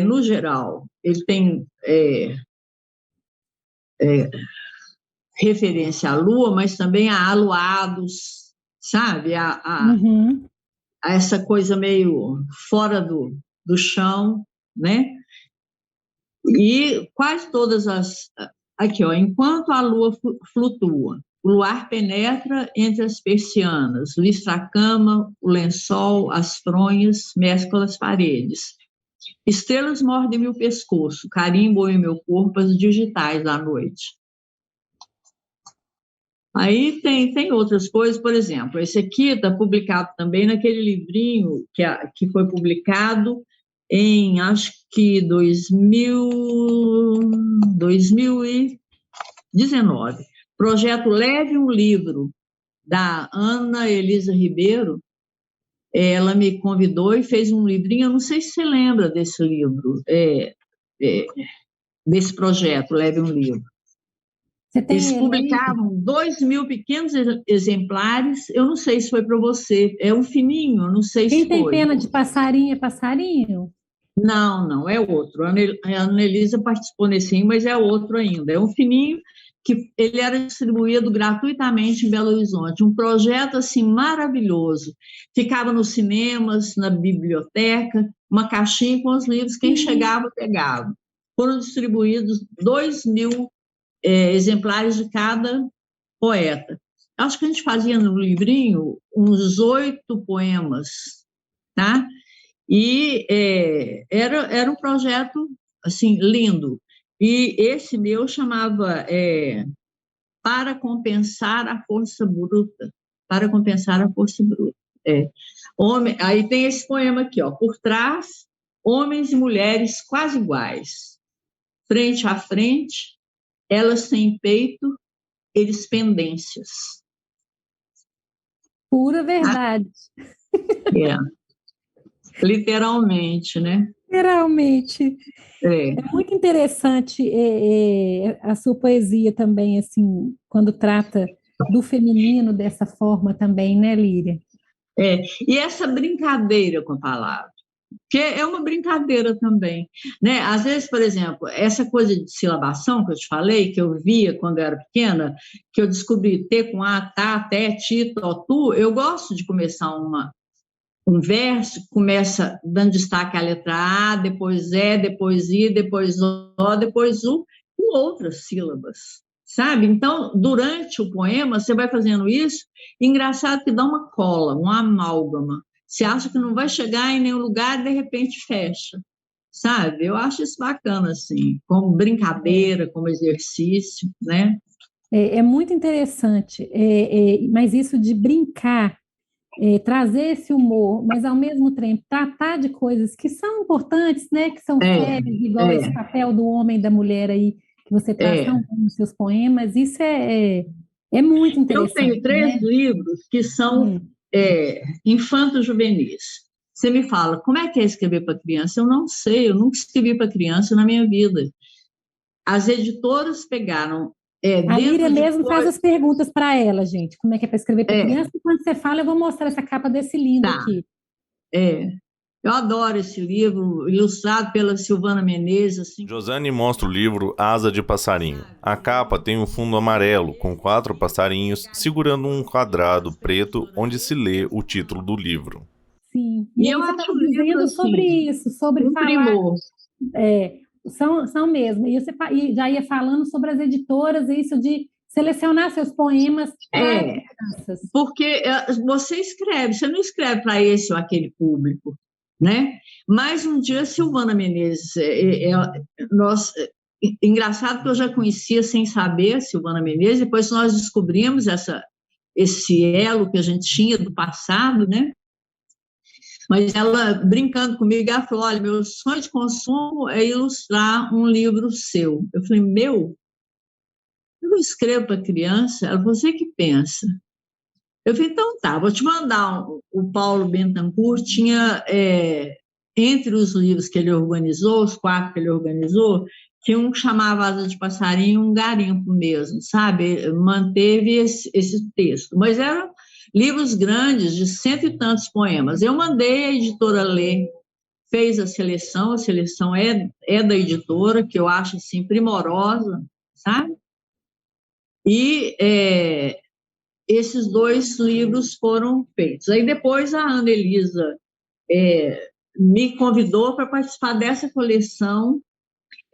no geral, ele tem referência à lua, mas também a aluados, sabe? A essa coisa meio fora do chão, né? E quase todas aqui, ó, enquanto a lua flutua, o luar penetra entre as persianas, listra a cama, o lençol, as fronhas, mescla as paredes. Estrelas mordem meu pescoço, carimbam em meu corpo as digitais da noite. Aí tem outras coisas, por exemplo, esse aqui está publicado também naquele livrinho que foi publicado em, acho que 2019. Projeto Leve um Livro, da Ana Elisa Ribeiro. Ela me convidou e fez um livrinho, eu não sei se você lembra desse livro, desse projeto Leve um Livro. Eles publicavam 2.000 pequenos exemplares, eu não sei se foi para você, é um fininho, eu não sei se foi. Quem tem pena de passarinho é passarinho? Não, é outro. A Ana Elisa participou nesse, mas é outro ainda. É um fininho que ele era distribuído gratuitamente em Belo Horizonte. Um projeto, assim, maravilhoso. Ficava nos cinemas, na biblioteca, uma caixinha com os livros, quem chegava, pegava. Foram distribuídos 2.000 exemplares de cada poeta. Acho que a gente fazia no livrinho uns 8 poemas, tá? E era um projeto, assim, lindo. E esse meu chamava Para Compensar a Força Bruta. Para Compensar a Força Bruta. Aí tem esse poema aqui, ó. Por trás, homens e mulheres quase iguais. Frente a frente, elas têm peito, eles pendências. Pura verdade. Literalmente, né? Literalmente. É muito interessante a sua poesia também, assim, quando trata do feminino dessa forma também, né, Líria? E essa brincadeira com a palavra, que é uma brincadeira também, né? Às vezes, por exemplo, essa coisa de silabação que eu te falei, que eu via quando eu era pequena, que eu descobri T com A, tá, até, ti, to, tu, eu gosto de começar um verso, começa dando destaque à letra A, depois E, depois I, depois O, depois U, com outras sílabas, sabe? Então, durante o poema, você vai fazendo isso, e engraçado que dá uma cola, uma amálgama. Você acha que não vai chegar em nenhum lugar e, de repente, fecha, sabe? Eu acho isso bacana, assim, como brincadeira, como exercício, né? É muito interessante, mas isso de brincar, trazer esse humor, mas ao mesmo tempo tratar de coisas que são importantes, né, que são É, sérias, igual esse é, papel do homem e da mulher aí, que você traz tão é. bem nos seus poemas, isso é muito Eu tenho interessante, 3 livros que são né? infanto-juvenis. Você me fala, como é que é escrever para criança? Eu não sei, eu nunca escrevi para criança na minha vida. As editoras pegaram A Líria dentro de mesmo faz as perguntas para ela, gente, como é que é para escrever para É, criança, e quando você fala, eu vou mostrar essa capa desse lindo tá. aqui. É. Eu adoro esse livro, ilustrado pela Silvana Menezes. Assim. Josane mostra o livro Asa de Passarinho. A capa tem um fundo amarelo, com 4 passarinhos segurando um quadrado preto onde se lê o título do livro. Sim, e E aí eu você acho estava o livro, dizendo sobre assim, isso, sobre um falar, primor. são mesmo, e você e já ia falando sobre as editoras, isso de selecionar seus poemas para É, crianças. porque você escreve, você não escreve para esse ou aquele público, né? Mas um dia, Silvana Menezes, engraçado que eu já conhecia sem saber Silvana Menezes, depois nós descobrimos esse elo que a gente tinha do passado, né? Mas ela, brincando comigo, ela falou, olha, meu sonho de consumo é ilustrar um livro seu. Eu falei, meu? Eu não escrevo para criança? Ela, você que pensa. Eu falei, então tá, vou te mandar. O Paulo Bentancur tinha, entre os livros que ele organizou, os 4 que ele organizou, tinha um que chamava Asa de Passarinho, um garimpo mesmo, sabe? Manteve esse texto. Mas eram livros grandes, de 100 e tantos poemas. Eu mandei a editora ler, fez a seleção é da editora, que eu acho assim, primorosa, sabe? E esses 2 livros foram feitos. Aí depois a Ana Elisa me convidou para participar dessa coleção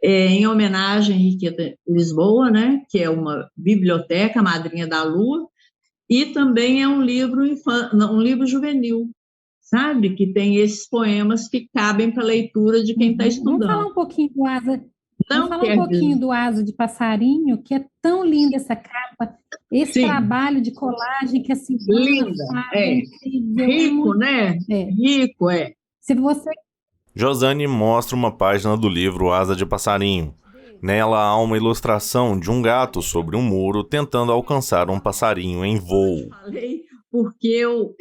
em homenagem a Henriqueta Lisboa, né, que é uma biblioteca, Madrinha da Lua, e também é um livro juvenil, sabe, que tem esses poemas que cabem para a leitura de quem está Uhum. estudando. Vamos Não falar um quer dizer, pouquinho do Asa de Passarinho, que é tão linda essa capa, esse sim, trabalho de colagem que a Silvana linda, faz, é incrível, é rico, muito. né? É. Rico, é. Se você Josane mostra uma página do livro Asa de Passarinho. Nela há uma ilustração de um gato sobre um muro tentando alcançar um passarinho em voo. Falei porque eu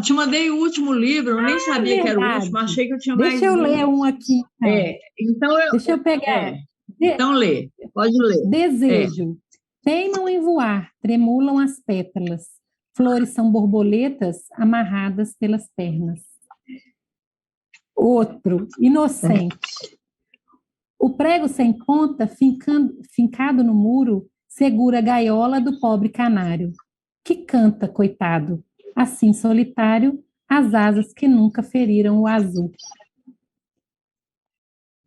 te mandei o último livro, eu nem sabia que era o verdade. último, achei que eu tinha Deixa mais eu ler um. um aqui, então. Então Deixa eu pegar. De- então lê, pode ler. Desejo. Teimam em voar, tremulam as pétalas. Flores são borboletas amarradas pelas pernas. Outro, inocente. O prego sem ponta, fincado no muro, segura a gaiola do pobre canário, que canta, coitado, assim solitário, as asas que nunca feriram o azul.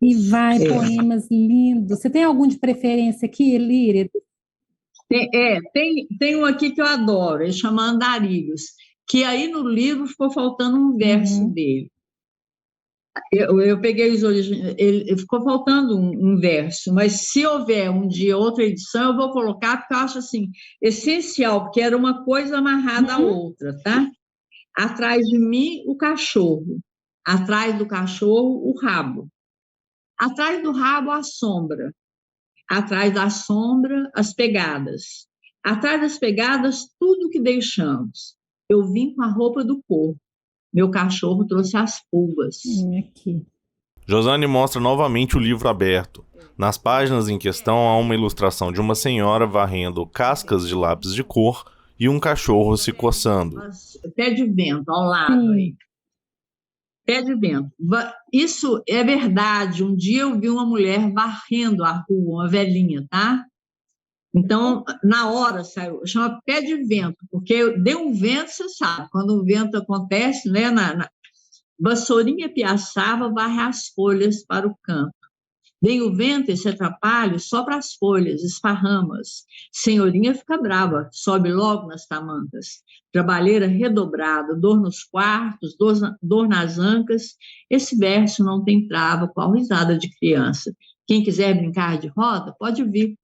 E vai, poemas lindos. Você tem algum de preferência aqui, Líria? Tem um aqui que eu adoro, ele chama Andarilhos, que aí no livro ficou faltando um verso dele. Eu peguei os originais, ele ficou faltando um verso, mas se houver um dia outra edição, eu vou colocar, porque eu acho assim, essencial, porque era uma coisa amarrada à outra, tá? Atrás de mim, o cachorro. Atrás do cachorro, o rabo. Atrás do rabo, a sombra. Atrás da sombra, as pegadas. Atrás das pegadas, tudo que deixamos. Eu vim com a roupa do corpo. Meu cachorro trouxe as pulgas. Aqui. Josane mostra novamente o livro aberto. Nas páginas em questão há uma ilustração de uma senhora varrendo cascas de lápis de cor e um cachorro se coçando. Pé de vento, ao lado aí. Pé de vento. Isso é verdade. Um dia eu vi uma mulher varrendo a rua, uma velhinha, tá? Então, na hora saiu, chama pé de vento, porque deu um vento, você sabe, quando o vento acontece, né, vassourinha piaçava, varre as folhas para o campo. Vem o vento, esse atrapalho, sopra as folhas, esparramas. Senhorinha fica brava, sobe logo nas tamancas. Trabalheira redobrada, dor nos quartos, dor nas ancas. Esse verso não tem trava, qual risada de criança. Quem quiser brincar de roda, pode vir.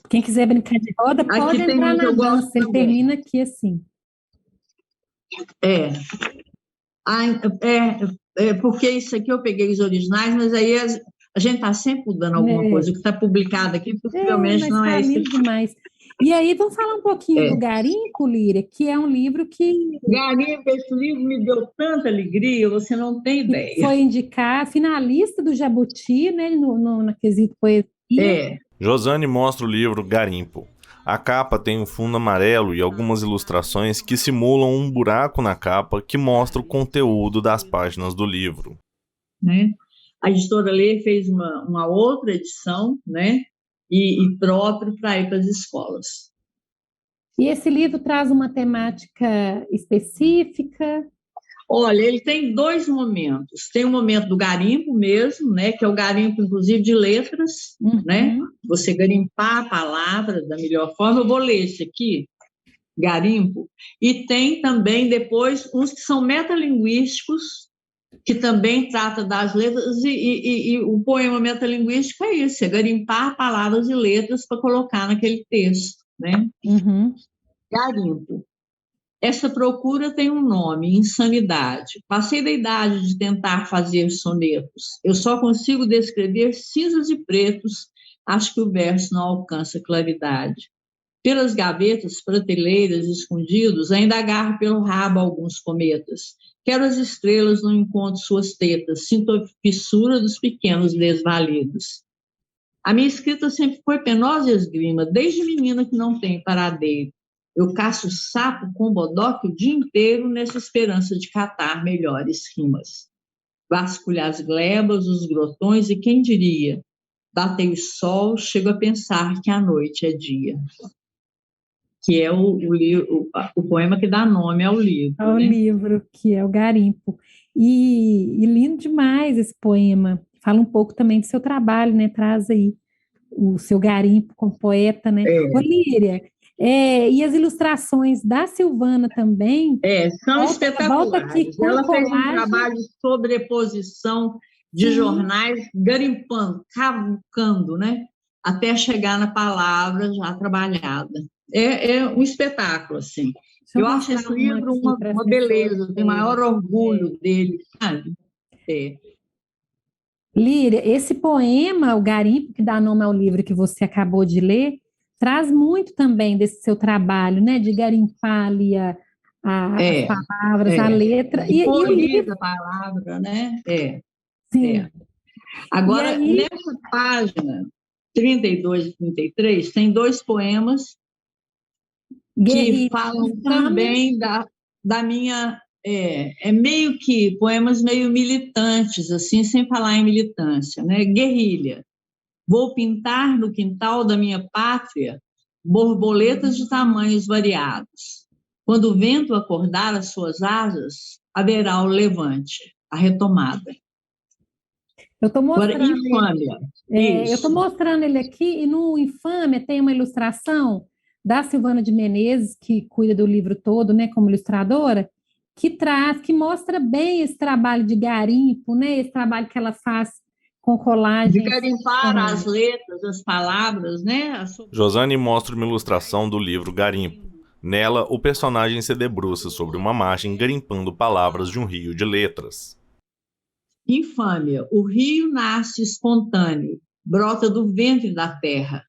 Quem quiser brincar de roda, Aqui pode tem entrar um que na eu gosto dança. Ele também. termina aqui assim. É. Porque isso aqui eu peguei os originais, mas aí a gente está sempre mudando alguma coisa. O que está publicado aqui possivelmente Mas não está é esse lindo aqui. demais. E aí, vamos falar um pouquinho do É. Garimpo, Líria, que é um livro que Garimpo, esse livro me deu tanta alegria, você não tem ideia. foi indicar finalista do Jabuti, né, no quesito poesia. É. Josane mostra o livro Garimpo. A capa tem um fundo amarelo e algumas ilustrações que simulam um buraco na capa que mostra o conteúdo das páginas do livro. Né? A editora Lê fez uma outra edição, né? E próprio para ir para as escolas. E esse livro traz uma temática específica? Olha, ele tem dois momentos. Tem o momento do garimpo mesmo, né? Que é o garimpo, inclusive, de letras, né? Você garimpar a palavra da melhor forma. Eu vou ler esse aqui, garimpo. E tem também, depois, uns que são metalinguísticos, que também trata das letras, e o poema metalinguístico é isso, é garimpar palavras e letras para colocar naquele texto, né? Garimpo. Essa procura tem um nome, insanidade. Passei da idade de tentar fazer sonetos. Eu só consigo descrever cinzas e pretos, acho que o verso não alcança claridade. Pelas gavetas, prateleiras, escondidos, ainda agarro pelo rabo alguns cometas. Quero as estrelas, não encontro suas tetas, sinto a fissura dos pequenos desvalidos. A minha escrita sempre foi penosa e esgrima, desde menina que não tem paradeiro. Eu caço sapo com bodoque o dia inteiro nessa esperança de catar melhores rimas. Vasculho as glebas, os grotões e quem diria? Batei o sol, chego a pensar que a noite é dia. Que é o poema que dá nome ao livro. Ao livro, que é o Garimpo. E lindo demais esse poema. Fala um pouco também do seu trabalho, né? Traz aí o seu garimpo como poeta, né? Líria, e as ilustrações da Silvana também. São espetaculares. Volta aqui com ela fez colagem. Um trabalho de sobreposição de jornais, garimpando, cavucando, né? Até chegar na palavra já trabalhada. É um espetáculo, assim. Eu acho esse livro uma beleza, eu tenho maior orgulho dele, sabe? Líria, esse poema, o Garimpo, que dá nome ao livro que você acabou de ler, traz muito também desse seu trabalho, né? De garimpar ali as palavras, a letra. E o livro, a palavra, né? Sim. Agora, aí, nessa página 32 e 33, tem dois poemas que falam também da minha... meio que poemas meio militantes, assim, sem falar em militância, né? Guerrilha. Vou pintar no quintal da minha pátria borboletas de tamanhos variados. Quando o vento acordar as suas asas, haverá o levante, a retomada. Eu estou mostrando. Agora, Infâmia. Eu estou mostrando ele aqui, e no Infâmia tem uma ilustração da Silvana de Menezes, que cuida do livro todo, né, como ilustradora, que mostra bem esse trabalho de garimpo, né, esse trabalho que ela faz com colagem. De garimpar as letras, as palavras, né? Josane mostra uma ilustração do livro Garimpo. Nela, o personagem se debruça sobre uma margem garimpando palavras de um rio de letras. Infâmia. O rio nasce espontâneo, brota do ventre da terra,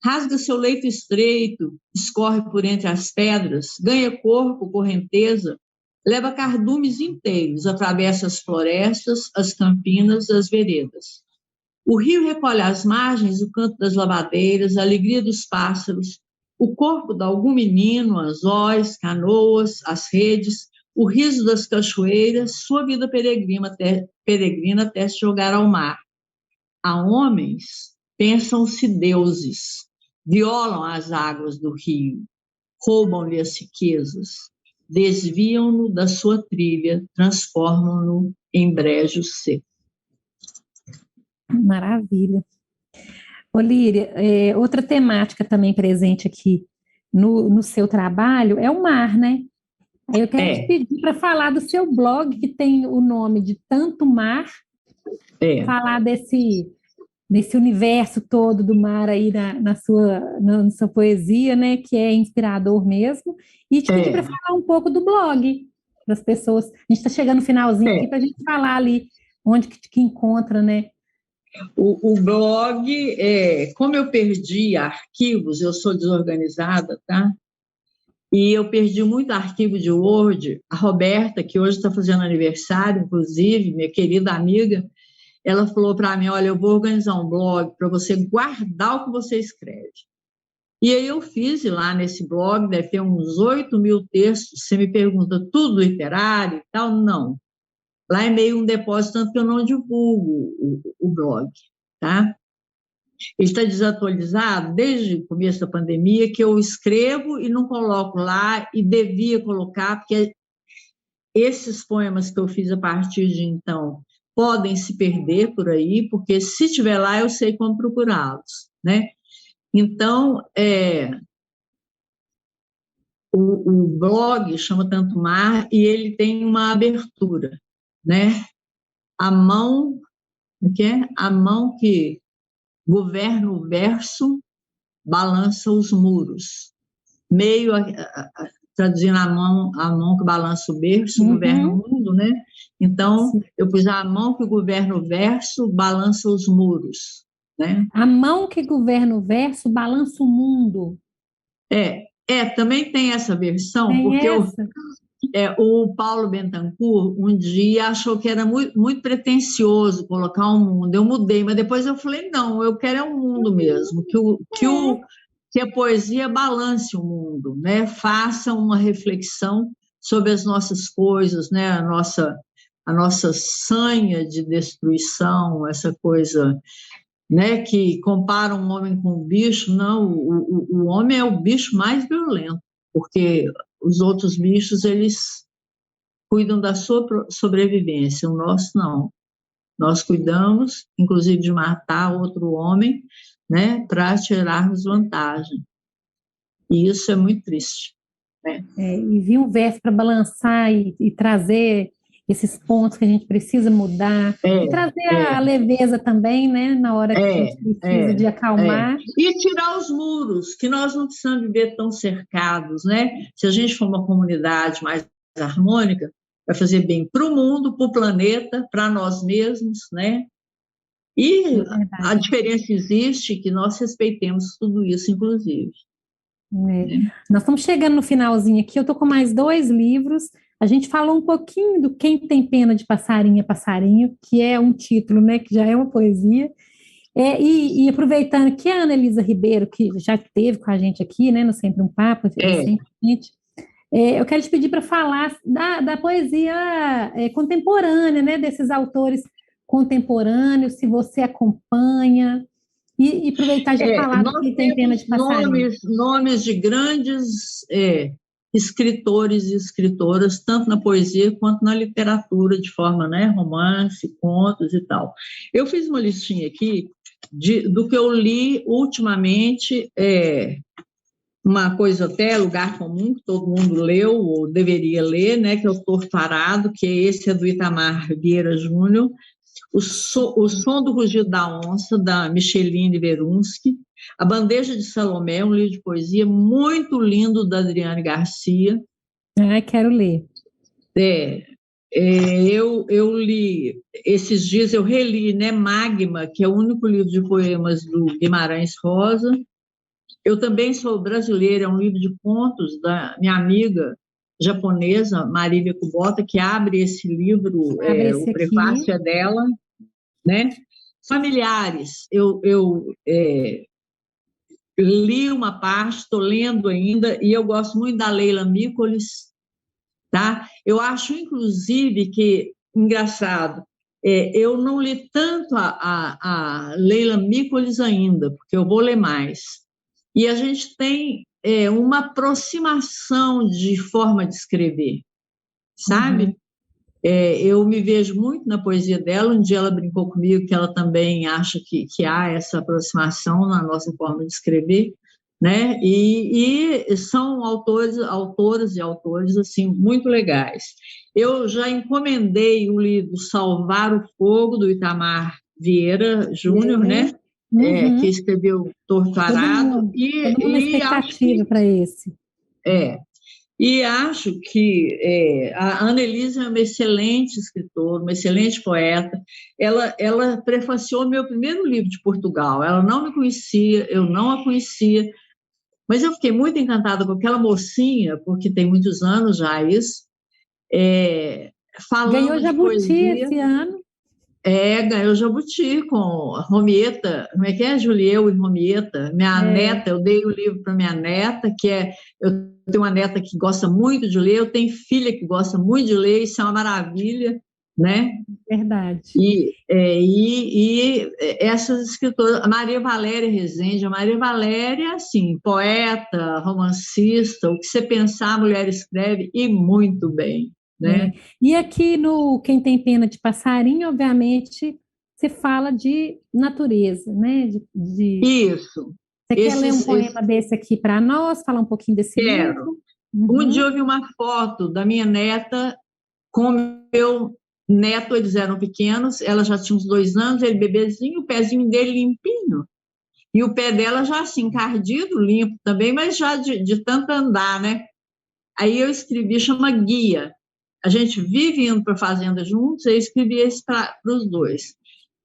rasga seu leito estreito, escorre por entre as pedras, ganha corpo, correnteza, leva cardumes inteiros, atravessa as florestas, as campinas, as veredas. O rio recolhe às margens o canto das lavadeiras, a alegria dos pássaros, o corpo de algum menino, anzóis, canoas, as redes, o riso das cachoeiras, sua vida peregrina até se jogar ao mar. Há homens, pensam-se deuses, violam as águas do rio, roubam-lhe as riquezas, desviam-no da sua trilha, transformam-no em brejo seco. Maravilha. Líria, outra temática também presente aqui no seu trabalho é o mar, né? Aí eu quero te pedir para falar do seu blog, que tem o nome de Tanto Mar, falar nesse universo todo do mar aí na sua poesia, né, que é inspirador mesmo, e te pedir para falar um pouco do blog, para as pessoas. A gente está chegando no finalzinho aqui para a gente falar ali onde que encontra, né? O blog, como eu perdi arquivos, eu sou desorganizada, tá? E eu perdi muito arquivo de Word. A Roberta, que hoje está fazendo aniversário, inclusive, minha querida amiga, ela falou para mim, olha, eu vou organizar um blog para você guardar o que você escreve. E aí eu fiz, e lá nesse blog deve ter uns 8.000 textos. Você me pergunta, tudo literário e tal? Não. Lá é meio um depósito, tanto que eu não divulgo o blog, tá? Ele está desatualizado desde o começo da pandemia, que eu escrevo e não coloco lá, e devia colocar, porque esses poemas que eu fiz a partir de então podem se perder por aí, porque se estiver lá eu sei como procurá-los, né? Então, o blog chama Tanto Mar e ele tem uma abertura, né? A mão que governa o verso balança os muros. Meio, traduzindo a mão que balança o berço, governa o mundo, né? Então, sim, eu pus a mão que governa o verso balança os muros, né? A mão que governa o verso balança o mundo. Também tem essa versão, tem porque essa? O Paulo Bentancur um dia achou que era muito, muito pretensioso colocar um mundo. Eu mudei, mas depois eu falei, não, eu quero um mundo mesmo, que a poesia balance o mundo, né? Faça uma reflexão sobre as nossas coisas, né? A nossa sanha de destruição, essa coisa, né? Que compara um homem com um bicho. Não, o homem é o bicho mais violento, porque os outros bichos, eles cuidam da sua sobrevivência, o nosso não. Nós cuidamos, inclusive, de matar outro homem, né, para tirarmos vantagem. E isso é muito triste, né? E vir um verso para balançar e trazer esses pontos que a gente precisa mudar, e trazer a leveza também, né, na hora que a gente precisa de acalmar. E tirar os muros, que nós não precisamos viver tão cercados, né? Se a gente for uma comunidade mais harmônica, vai fazer bem para o mundo, para o planeta, para nós mesmos, né? E a diferença existe, que nós respeitemos tudo isso, inclusive. Nós estamos chegando no finalzinho aqui, eu estou com mais 2 livros. A gente falou um pouquinho do Quem Tem Pena de Passarinho é Passarinho, que é um título, né, que já é uma poesia. E aproveitando que a Ana Elisa Ribeiro, que já esteve com a gente aqui, né, no Sempre um Papo, recentemente, eu quero te pedir para falar da poesia contemporânea, né, desses autores contemporâneos, se você acompanha, e aproveitar já falar do Quem Tem Pena de Passarinho. Nomes de grandes escritores e escritoras, tanto na poesia quanto na literatura, de forma, né, romance, contos e tal. Eu fiz uma listinha aqui do que eu li ultimamente, uma coisa até, Lugar Comum, que todo mundo leu, ou deveria ler, né, que é o Torto Arado, que esse é do Itamar Vieira Júnior, o Som do Rugido da Onça, da Micheline Verunsky, A Bandeja de Salomé, um livro de poesia muito lindo, da Adriane Garcia. Quero ler. Eu li, esses dias eu reli, né, Magma, que é o único livro de poemas do Guimarães Rosa. Eu também sou brasileira, é um livro de contos da minha amiga japonesa, Marília Kubota, que abre esse livro, o prefácio é dela, né? Familiares, eu li uma parte, estou lendo ainda, e eu gosto muito da Leila Mícolis, tá? Eu acho, inclusive, que, engraçado, eu não li tanto a Leila Mícolis ainda, porque eu vou ler mais. E a gente tem uma aproximação de forma de escrever, sabe? Eu me vejo muito na poesia dela. Um dia ela brincou comigo que ela também acha que há essa aproximação na nossa forma de escrever, né? E são autoras e autores assim, muito legais. Eu já encomendei o livro Salvar o Fogo, do Itamar Vieira Júnior, né? que escreveu Torto Arado. Todo mundo na expectativa para esse. E acho que a Ana Elisa é uma excelente escritora, uma excelente poeta. Ela prefaciou meu primeiro livro de Portugal. Ela não me conhecia, eu não a conhecia, mas eu fiquei muito encantada com aquela mocinha, porque tem muitos anos já isso, falando Ganhou de Jabuti poesia. esse ano. Ganhou Jabuti com Romieta, como é que é? Julieu e Romieta. Minha neta, eu dei o livro para minha neta, eu tenho uma neta que gosta muito de ler, eu tenho filha que gosta muito de ler, isso é uma maravilha, né? Verdade. E essas escritoras, a Maria Valéria Rezende, assim, poeta, romancista, o que você pensar, a mulher escreve, e muito bem. Né? E aqui no Quem Tem Pena de Passarinho, obviamente, você fala de natureza, né? Isso. Você quer ler um poema desse aqui para nós? Falar um pouquinho desse livro? Um dia eu vi uma foto da minha neta com meu neto, eles eram pequenos, ela já tinha uns 2 anos, ele bebezinho, o pezinho dele limpinho, e o pé dela já assim, encardido, limpo também, mas já de tanto andar, né? Aí eu escrevi, chama Guia. A gente vive indo para a fazenda juntos, eu escrevi esse para os dois.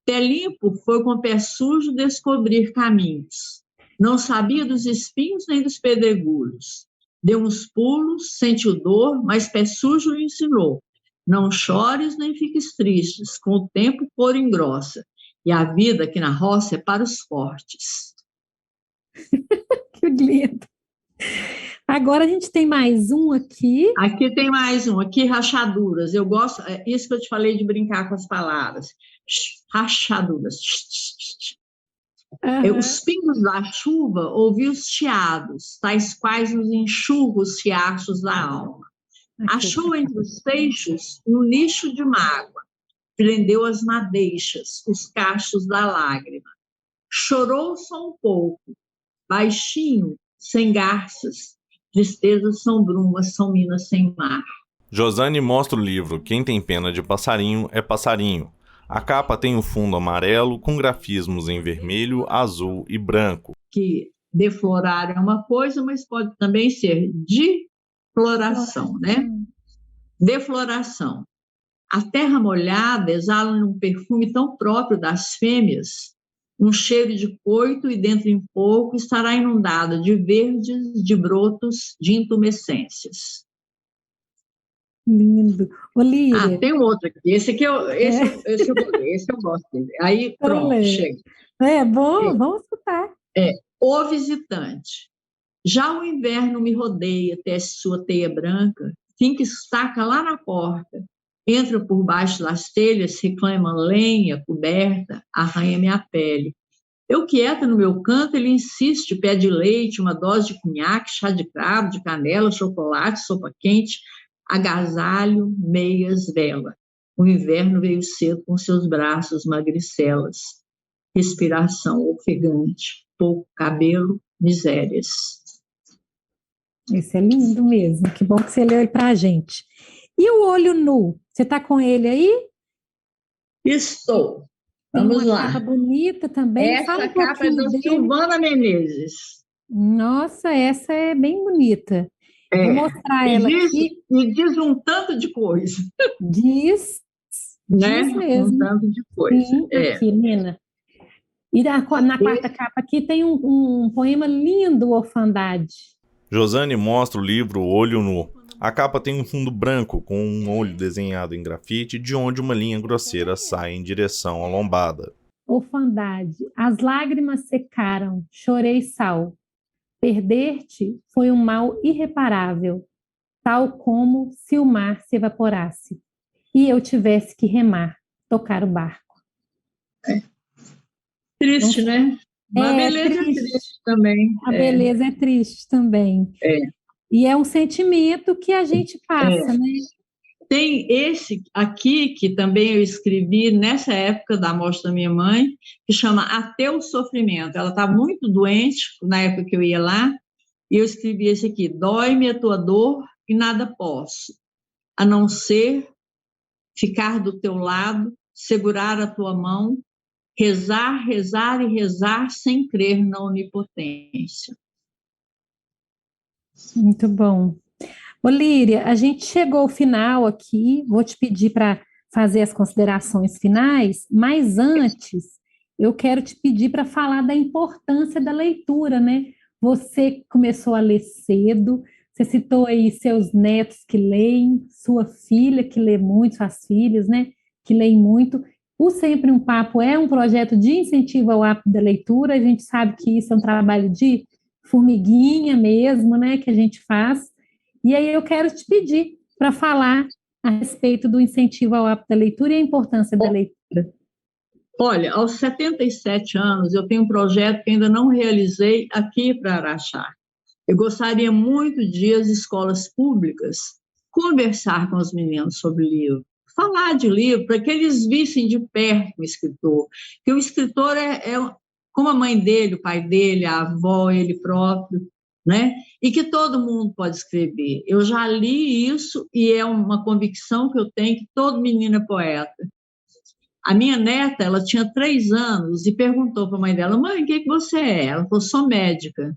Pé limpo foi com pé sujo descobrir caminhos. Não sabia dos espinhos nem dos pedregulhos. Deu uns pulos, sentiu dor, mas pé sujo lhe ensinou. Não chores nem fiques tristes, com o tempo por engrossa. E a vida aqui na roça é para os fortes. Que lindo! Agora a gente tem mais um aqui. Aqui tem mais um, aqui rachaduras. Eu gosto, isso que eu te falei de brincar com as palavras. Rachaduras. Os pingos da chuva ouvi os chiados, tais quais nos enxurros riachos da alma. Achou entre os feixes um nicho de mágoa, prendeu as madeixas, os cachos da lágrima. Chorou só um pouco, baixinho, sem garças. Tristezas são brumas, são minas sem mar. Josane mostra o livro Quem Tem Pena de Passarinho é Passarinho. A capa tem um fundo amarelo com grafismos em vermelho, azul e branco. Que deflorar é uma coisa, mas pode também ser defloração, né? Defloração. A terra molhada exala um perfume tão próprio das fêmeas, um cheiro de coito, e dentro em pouco estará inundada de verdes, de brotos, de intumescências. Lindo. Olívia. Tem um outro aqui. Esse eu vou ler, esse eu gosto dele. Aí, pronto, chega. Bom, vamos escutar. O visitante. Já o inverno me rodeia, tece sua teia branca, finca estaca lá na porta, entra por baixo das telhas, reclama lenha, coberta, arranha minha pele. Eu quieta no meu canto, ele insiste, pede leite, uma dose de cunhaque, chá de cravo, de canela, chocolate, sopa quente, agasalho, meias, vela. O inverno veio cedo com seus braços magricelas, respiração ofegante, pouco cabelo, misérias. Esse é lindo mesmo, que bom que você leu ele para a gente. E o olho nu, você está com ele aí? Estou. Vamos lá. Uma capa bonita também. Essa capa é da Silvana Menezes. Nossa, essa é bem bonita. Vou mostrar ela aqui. E diz um tanto de coisa. Diz mesmo. Um tanto de coisa. Sim, aqui, Nina. E na quarta capa aqui tem um poema lindo, Orfandade. Josane mostra o livro Olho Nu. A capa tem um fundo branco com um olho desenhado em grafite, de onde uma linha grosseira sai em direção à lombada. Orfandade, as lágrimas secaram, chorei sal. Perder-te foi um mal irreparável, tal como se o mar se evaporasse e eu tivesse que remar, tocar o barco. Triste, né? A beleza é triste também. A beleza é triste também. E é um sentimento que a gente passa, né? Tem esse aqui, que também eu escrevi nessa época da morte da minha mãe, que chama Até o Sofrimento. Ela está muito doente, na época que eu ia lá, e eu escrevi esse aqui: dói-me a tua dor e nada posso, a não ser ficar do teu lado, segurar a tua mão, rezar, rezar e rezar sem crer na onipotência. Muito bom. Ô, Líria, a gente chegou ao final aqui, vou te pedir para fazer as considerações finais, mas antes eu quero te pedir para falar da importância da leitura, né? Você começou a ler cedo, você citou aí seus netos que leem, sua filha que lê muito, suas filhas, né, que leem muito. O Sempre um Papo é um projeto de incentivo ao hábito da leitura, a gente sabe que isso é um trabalho de formiguinha mesmo, né, que a gente faz. E aí eu quero te pedir para falar a respeito do incentivo ao hábito da leitura e a importância da leitura. Olha, aos 77 anos, eu tenho um projeto que ainda não realizei aqui para Araxá. Eu gostaria muito de as escolas públicas conversar com os meninos sobre livro, falar de livro, para que eles vissem de perto o escritor. Que o escritor é como a mãe dele, o pai dele, a avó, ele próprio, né? E que todo mundo pode escrever. Eu já li isso e é uma convicção que eu tenho que todo menino é poeta. A minha neta, ela tinha 3 anos e perguntou para a mãe dela: mãe, o que você é? Ela falou: sou médica.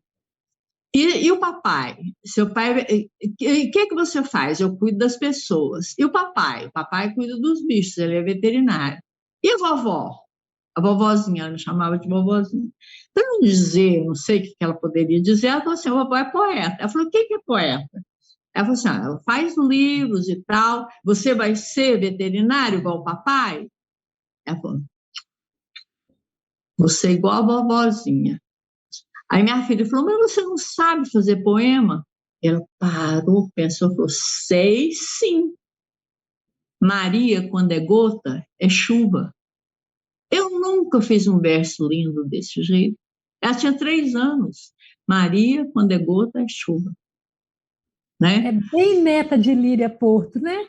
E o papai? Seu pai, o que você faz? Eu cuido das pessoas. E o papai? O papai cuida dos bichos, ele é veterinário. E a vovó? A vovozinha, ela me chamava de vovozinha. Para não dizer, não sei o que ela poderia dizer, ela falou assim: a vovó é poeta. Ela falou: o que é poeta? Ela falou assim: ela faz livros e tal, você vai ser veterinário igual o papai? Ela falou: você é igual a vovozinha. Aí minha filha falou: mas você não sabe fazer poema? Ela parou, pensou, falou: sei sim. Maria, quando é gota, é chuva. Eu nunca fiz um verso lindo desse jeito. Ela tinha 3 anos. Maria, quando é gota, é chuva. Né? É bem neta de Líria Porto, né?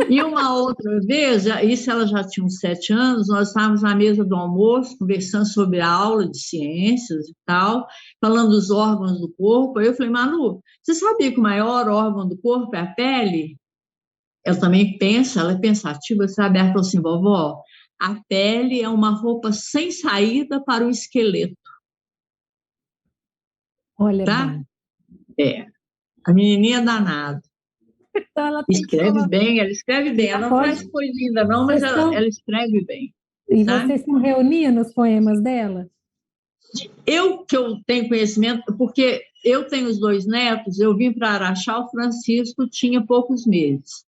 E uma outra vez, isso ela já tinha uns 7 anos, nós estávamos na mesa do almoço, conversando sobre a aula de ciências e tal, falando dos órgãos do corpo. Aí eu falei: Manu, você sabia que o maior órgão do corpo é a pele? Ela também pensa, ela é pensativa, sabe? Ela falou assim: vovó, a pele é uma roupa sem saída para o esqueleto. Olha, tá? É. A menininha é danada. então ela tem que Escreve falar. bem, ela escreve bem. Ela não faz poesia ainda não, mas ela escreve bem. E tá? vocês estão reunindo os poemas dela? Eu tenho conhecimento, porque eu tenho os 2 netos, eu vim para Araxá, o Francisco tinha poucos meses.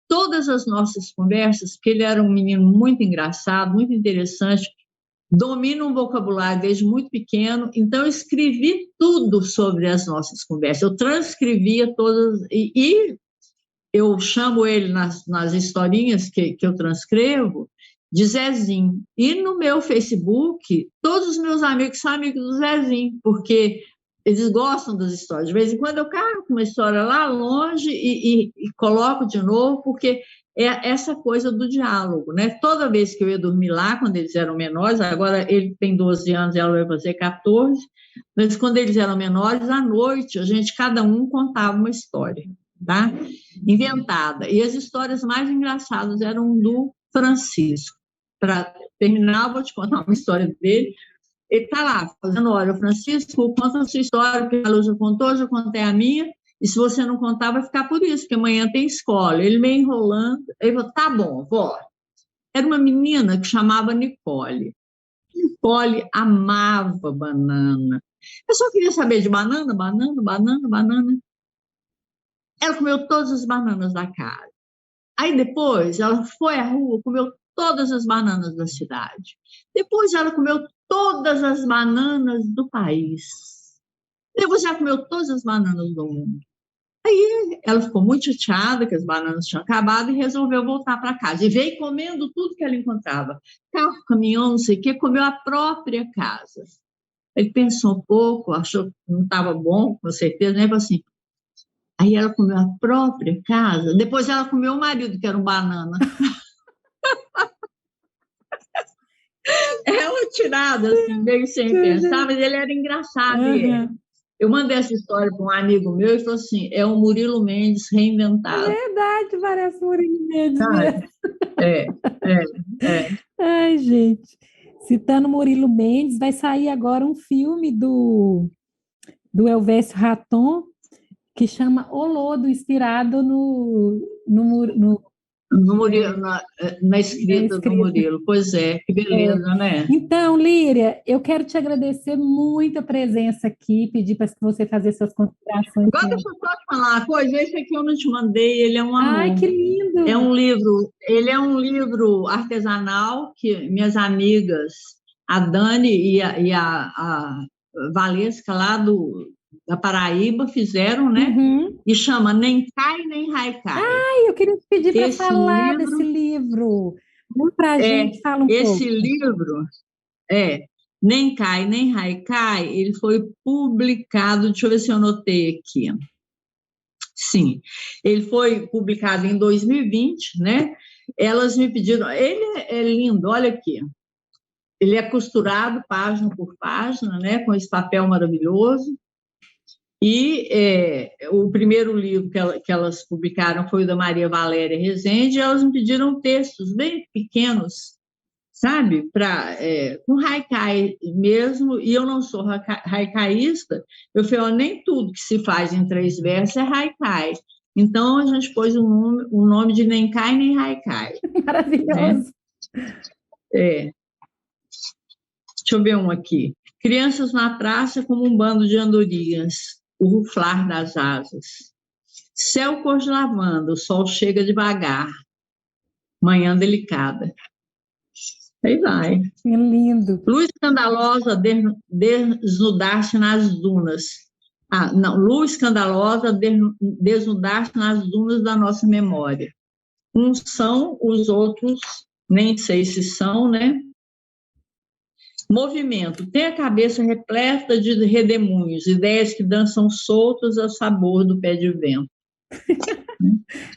Todas as nossas conversas, porque ele era um menino muito engraçado, muito interessante, domina um vocabulário desde muito pequeno, então eu escrevi tudo sobre as nossas conversas, eu transcrevia todas, e eu chamo ele nas historinhas que eu transcrevo de Zezinho. E no meu Facebook, todos os meus amigos são amigos do Zezinho, porque eles gostam das histórias. De vez em quando eu carrego uma história lá longe e coloco de novo, porque é essa coisa do diálogo, né? Toda vez que eu ia dormir lá, quando eles eram menores, agora ele tem 12 anos e ela vai fazer 14, mas quando eles eram menores, à noite, cada um contava uma história, tá? Inventada. E as histórias mais engraçadas eram do Francisco. Para terminar, eu vou te contar uma história dele. Ele está lá, fazendo: olha, Francisco, conta a sua história, porque a Lu já contou, eu já contei a minha, e se você não contar, vai ficar por isso, porque amanhã tem escola. Ele meio enrolando, ele falou: tá bom, vó. Era uma menina que chamava Nicole. Nicole amava banana. Eu só queria saber de banana, banana, banana, banana. Ela comeu todas as bananas da casa. Aí depois ela foi à rua, comeu todas as bananas da cidade. Depois ela comeu todas as bananas do país. Depois ela comeu todas as bananas do mundo. Aí ela ficou muito chateada que as bananas tinham acabado e resolveu voltar para casa. E veio comendo tudo que ela encontrava. Carro, caminhão, não sei o quê, comeu a própria casa. Ele pensou um pouco, achou que não estava bom, com certeza, né? Falou assim. Aí ela comeu a própria casa, depois ela comeu o marido, que era um banana. É uma tirada, assim, meio sem pensar, mas ele era engraçado. Eu mandei essa história para um amigo meu e falou assim: é o Murilo Mendes reinventado. É verdade, parece Murilo Mendes mesmo. É. Ai, gente. Citando Murilo Mendes, vai sair agora um filme do Elvésio Raton, que chama O Lodo, inspirado no No Murilo, na escrita do escrita. Murilo. Pois é, que beleza, né? Então, Líria, eu quero te agradecer muito a presença aqui, pedir para você fazer suas considerações. Agora deixa eu só te falar uma coisa, esse aqui eu não te mandei, ele é um amor. Ai, que lindo! Ele é um livro artesanal que minhas amigas, a Dani e a Valesca lá da Paraíba fizeram, né? Uhum. E chama Nem Cai Nem Haikai. Ai, eu queria te pedir para Esse falar livro- desse livro. Para a gente, fala um Esse pouco. livro Nem Cai Nem Haikai, ele foi publicado, deixa eu ver se eu anotei aqui. Sim, ele foi publicado em 2020, né? Elas me pediram, ele é lindo, olha aqui. Ele é costurado página por página, né? Com esse papel maravilhoso. E o primeiro livro que elas publicaram foi o da Maria Valéria Rezende, e elas me pediram textos bem pequenos, sabe? Com haikai mesmo, e eu não sou haikaísta, eu falei, ó, nem tudo que se faz em 3 versos é haikai. Então, a gente pôs o nome de Nem Cai Nem Haikai. Maravilhoso. Deixa eu ver um aqui. Crianças na praça como um bando de andorinhas, o ruflar das asas. Céu cor de lavanda, o sol chega devagar. Manhã delicada. Aí vai. Que lindo. Luz escandalosa desnudar-se nas dunas. Luz escandalosa desnudar-se nas dunas da nossa memória. Uns são, os outros nem sei se são, né? Movimento. Tem a cabeça repleta de redemoinhos, ideias que dançam soltas ao sabor do pé de vento.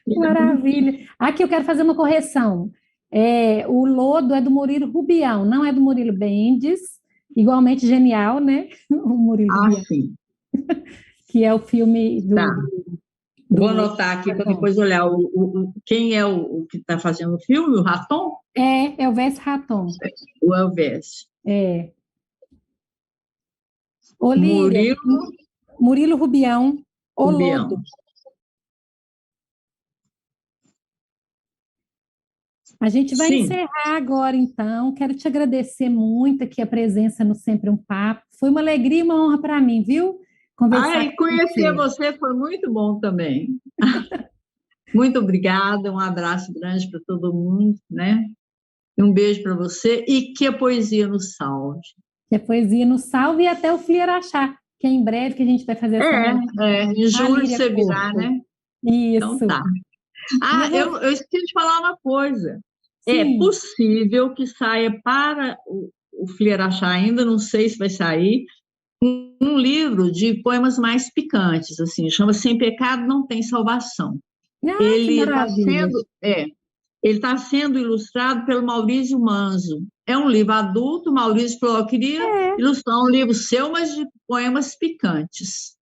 Maravilha. Aqui eu quero fazer uma correção. O Lodo é do Murilo Rubião, não é do Murilo Mendes. Igualmente genial, né? O Murilo Rubião, Sim. que é o filme do... Tá. Vou anotar aqui para depois olhar quem é o que está fazendo o filme, o Raton? É Elvésio Raton. O Elvésio. Olívia, Murilo Rubião, O Lodo. A gente vai encerrar agora, então. Quero te agradecer muito aqui a presença no Sempre um Papo. Foi uma alegria e uma honra para mim, viu? Conversar e conhecer você foi muito bom também. Muito obrigada, um abraço grande para todo mundo, né? E um beijo para você e que a poesia nos salve. Que a poesia nos salve e até o Flieraxá, que é em breve que a gente vai fazer essa... em julho você virá, né? Isso. Então tá. Eu esqueci de falar uma coisa. Sim. É possível que saia para o Flieraxá, ainda não sei se vai sair, um livro de poemas mais picantes, assim, chama Sem Pecado Não Tem Salvação. Ele está sendo ilustrado pelo Maurício Manzo. É um livro adulto, o Maurício falou, eu queria ilustrar um livro seu, mas de poemas picantes.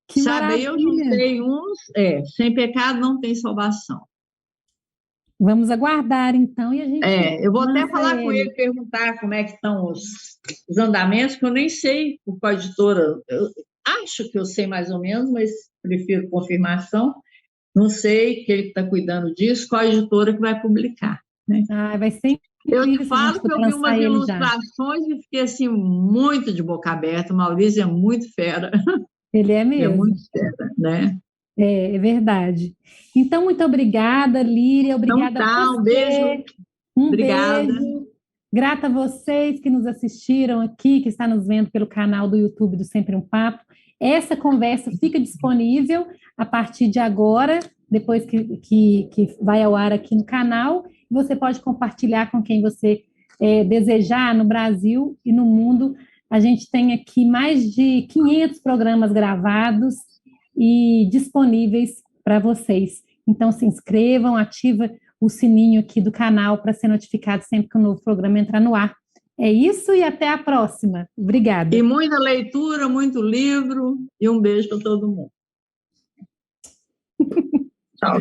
Que sabe, maravilha. Eu juntei uns, Sem Pecado Não Tem Salvação. Vamos aguardar, então, e a gente... eu vou até falar com ele, perguntar como é que estão os andamentos, que eu nem sei por qual editora. Eu acho que eu sei mais ou menos, mas prefiro confirmação. Não sei que ele está cuidando disso, qual editora que vai publicar. Né? Vai ser incrível. Eu te falo que eu vi umas ilustrações e fiquei assim, muito de boca aberta. O Maurício é muito fera. Ele é mesmo. Ele é muito fera, né? É verdade. Então, muito obrigada, Líria. Obrigada a você. Um beijo. Obrigada. Beijo. Grata a vocês que nos assistiram aqui, que está nos vendo pelo canal do YouTube do Sempre um Papo. Essa conversa fica disponível a partir de agora, depois que vai ao ar aqui no canal. Você pode compartilhar com quem você desejar no Brasil e no mundo. A gente tem aqui mais de 500 programas gravados e disponíveis para vocês. Então, se inscrevam, ativa o sininho aqui do canal para ser notificado sempre que o novo programa entrar no ar. É isso e até a próxima. Obrigada. E muita leitura, muito livro e um beijo para todo mundo. Tchau.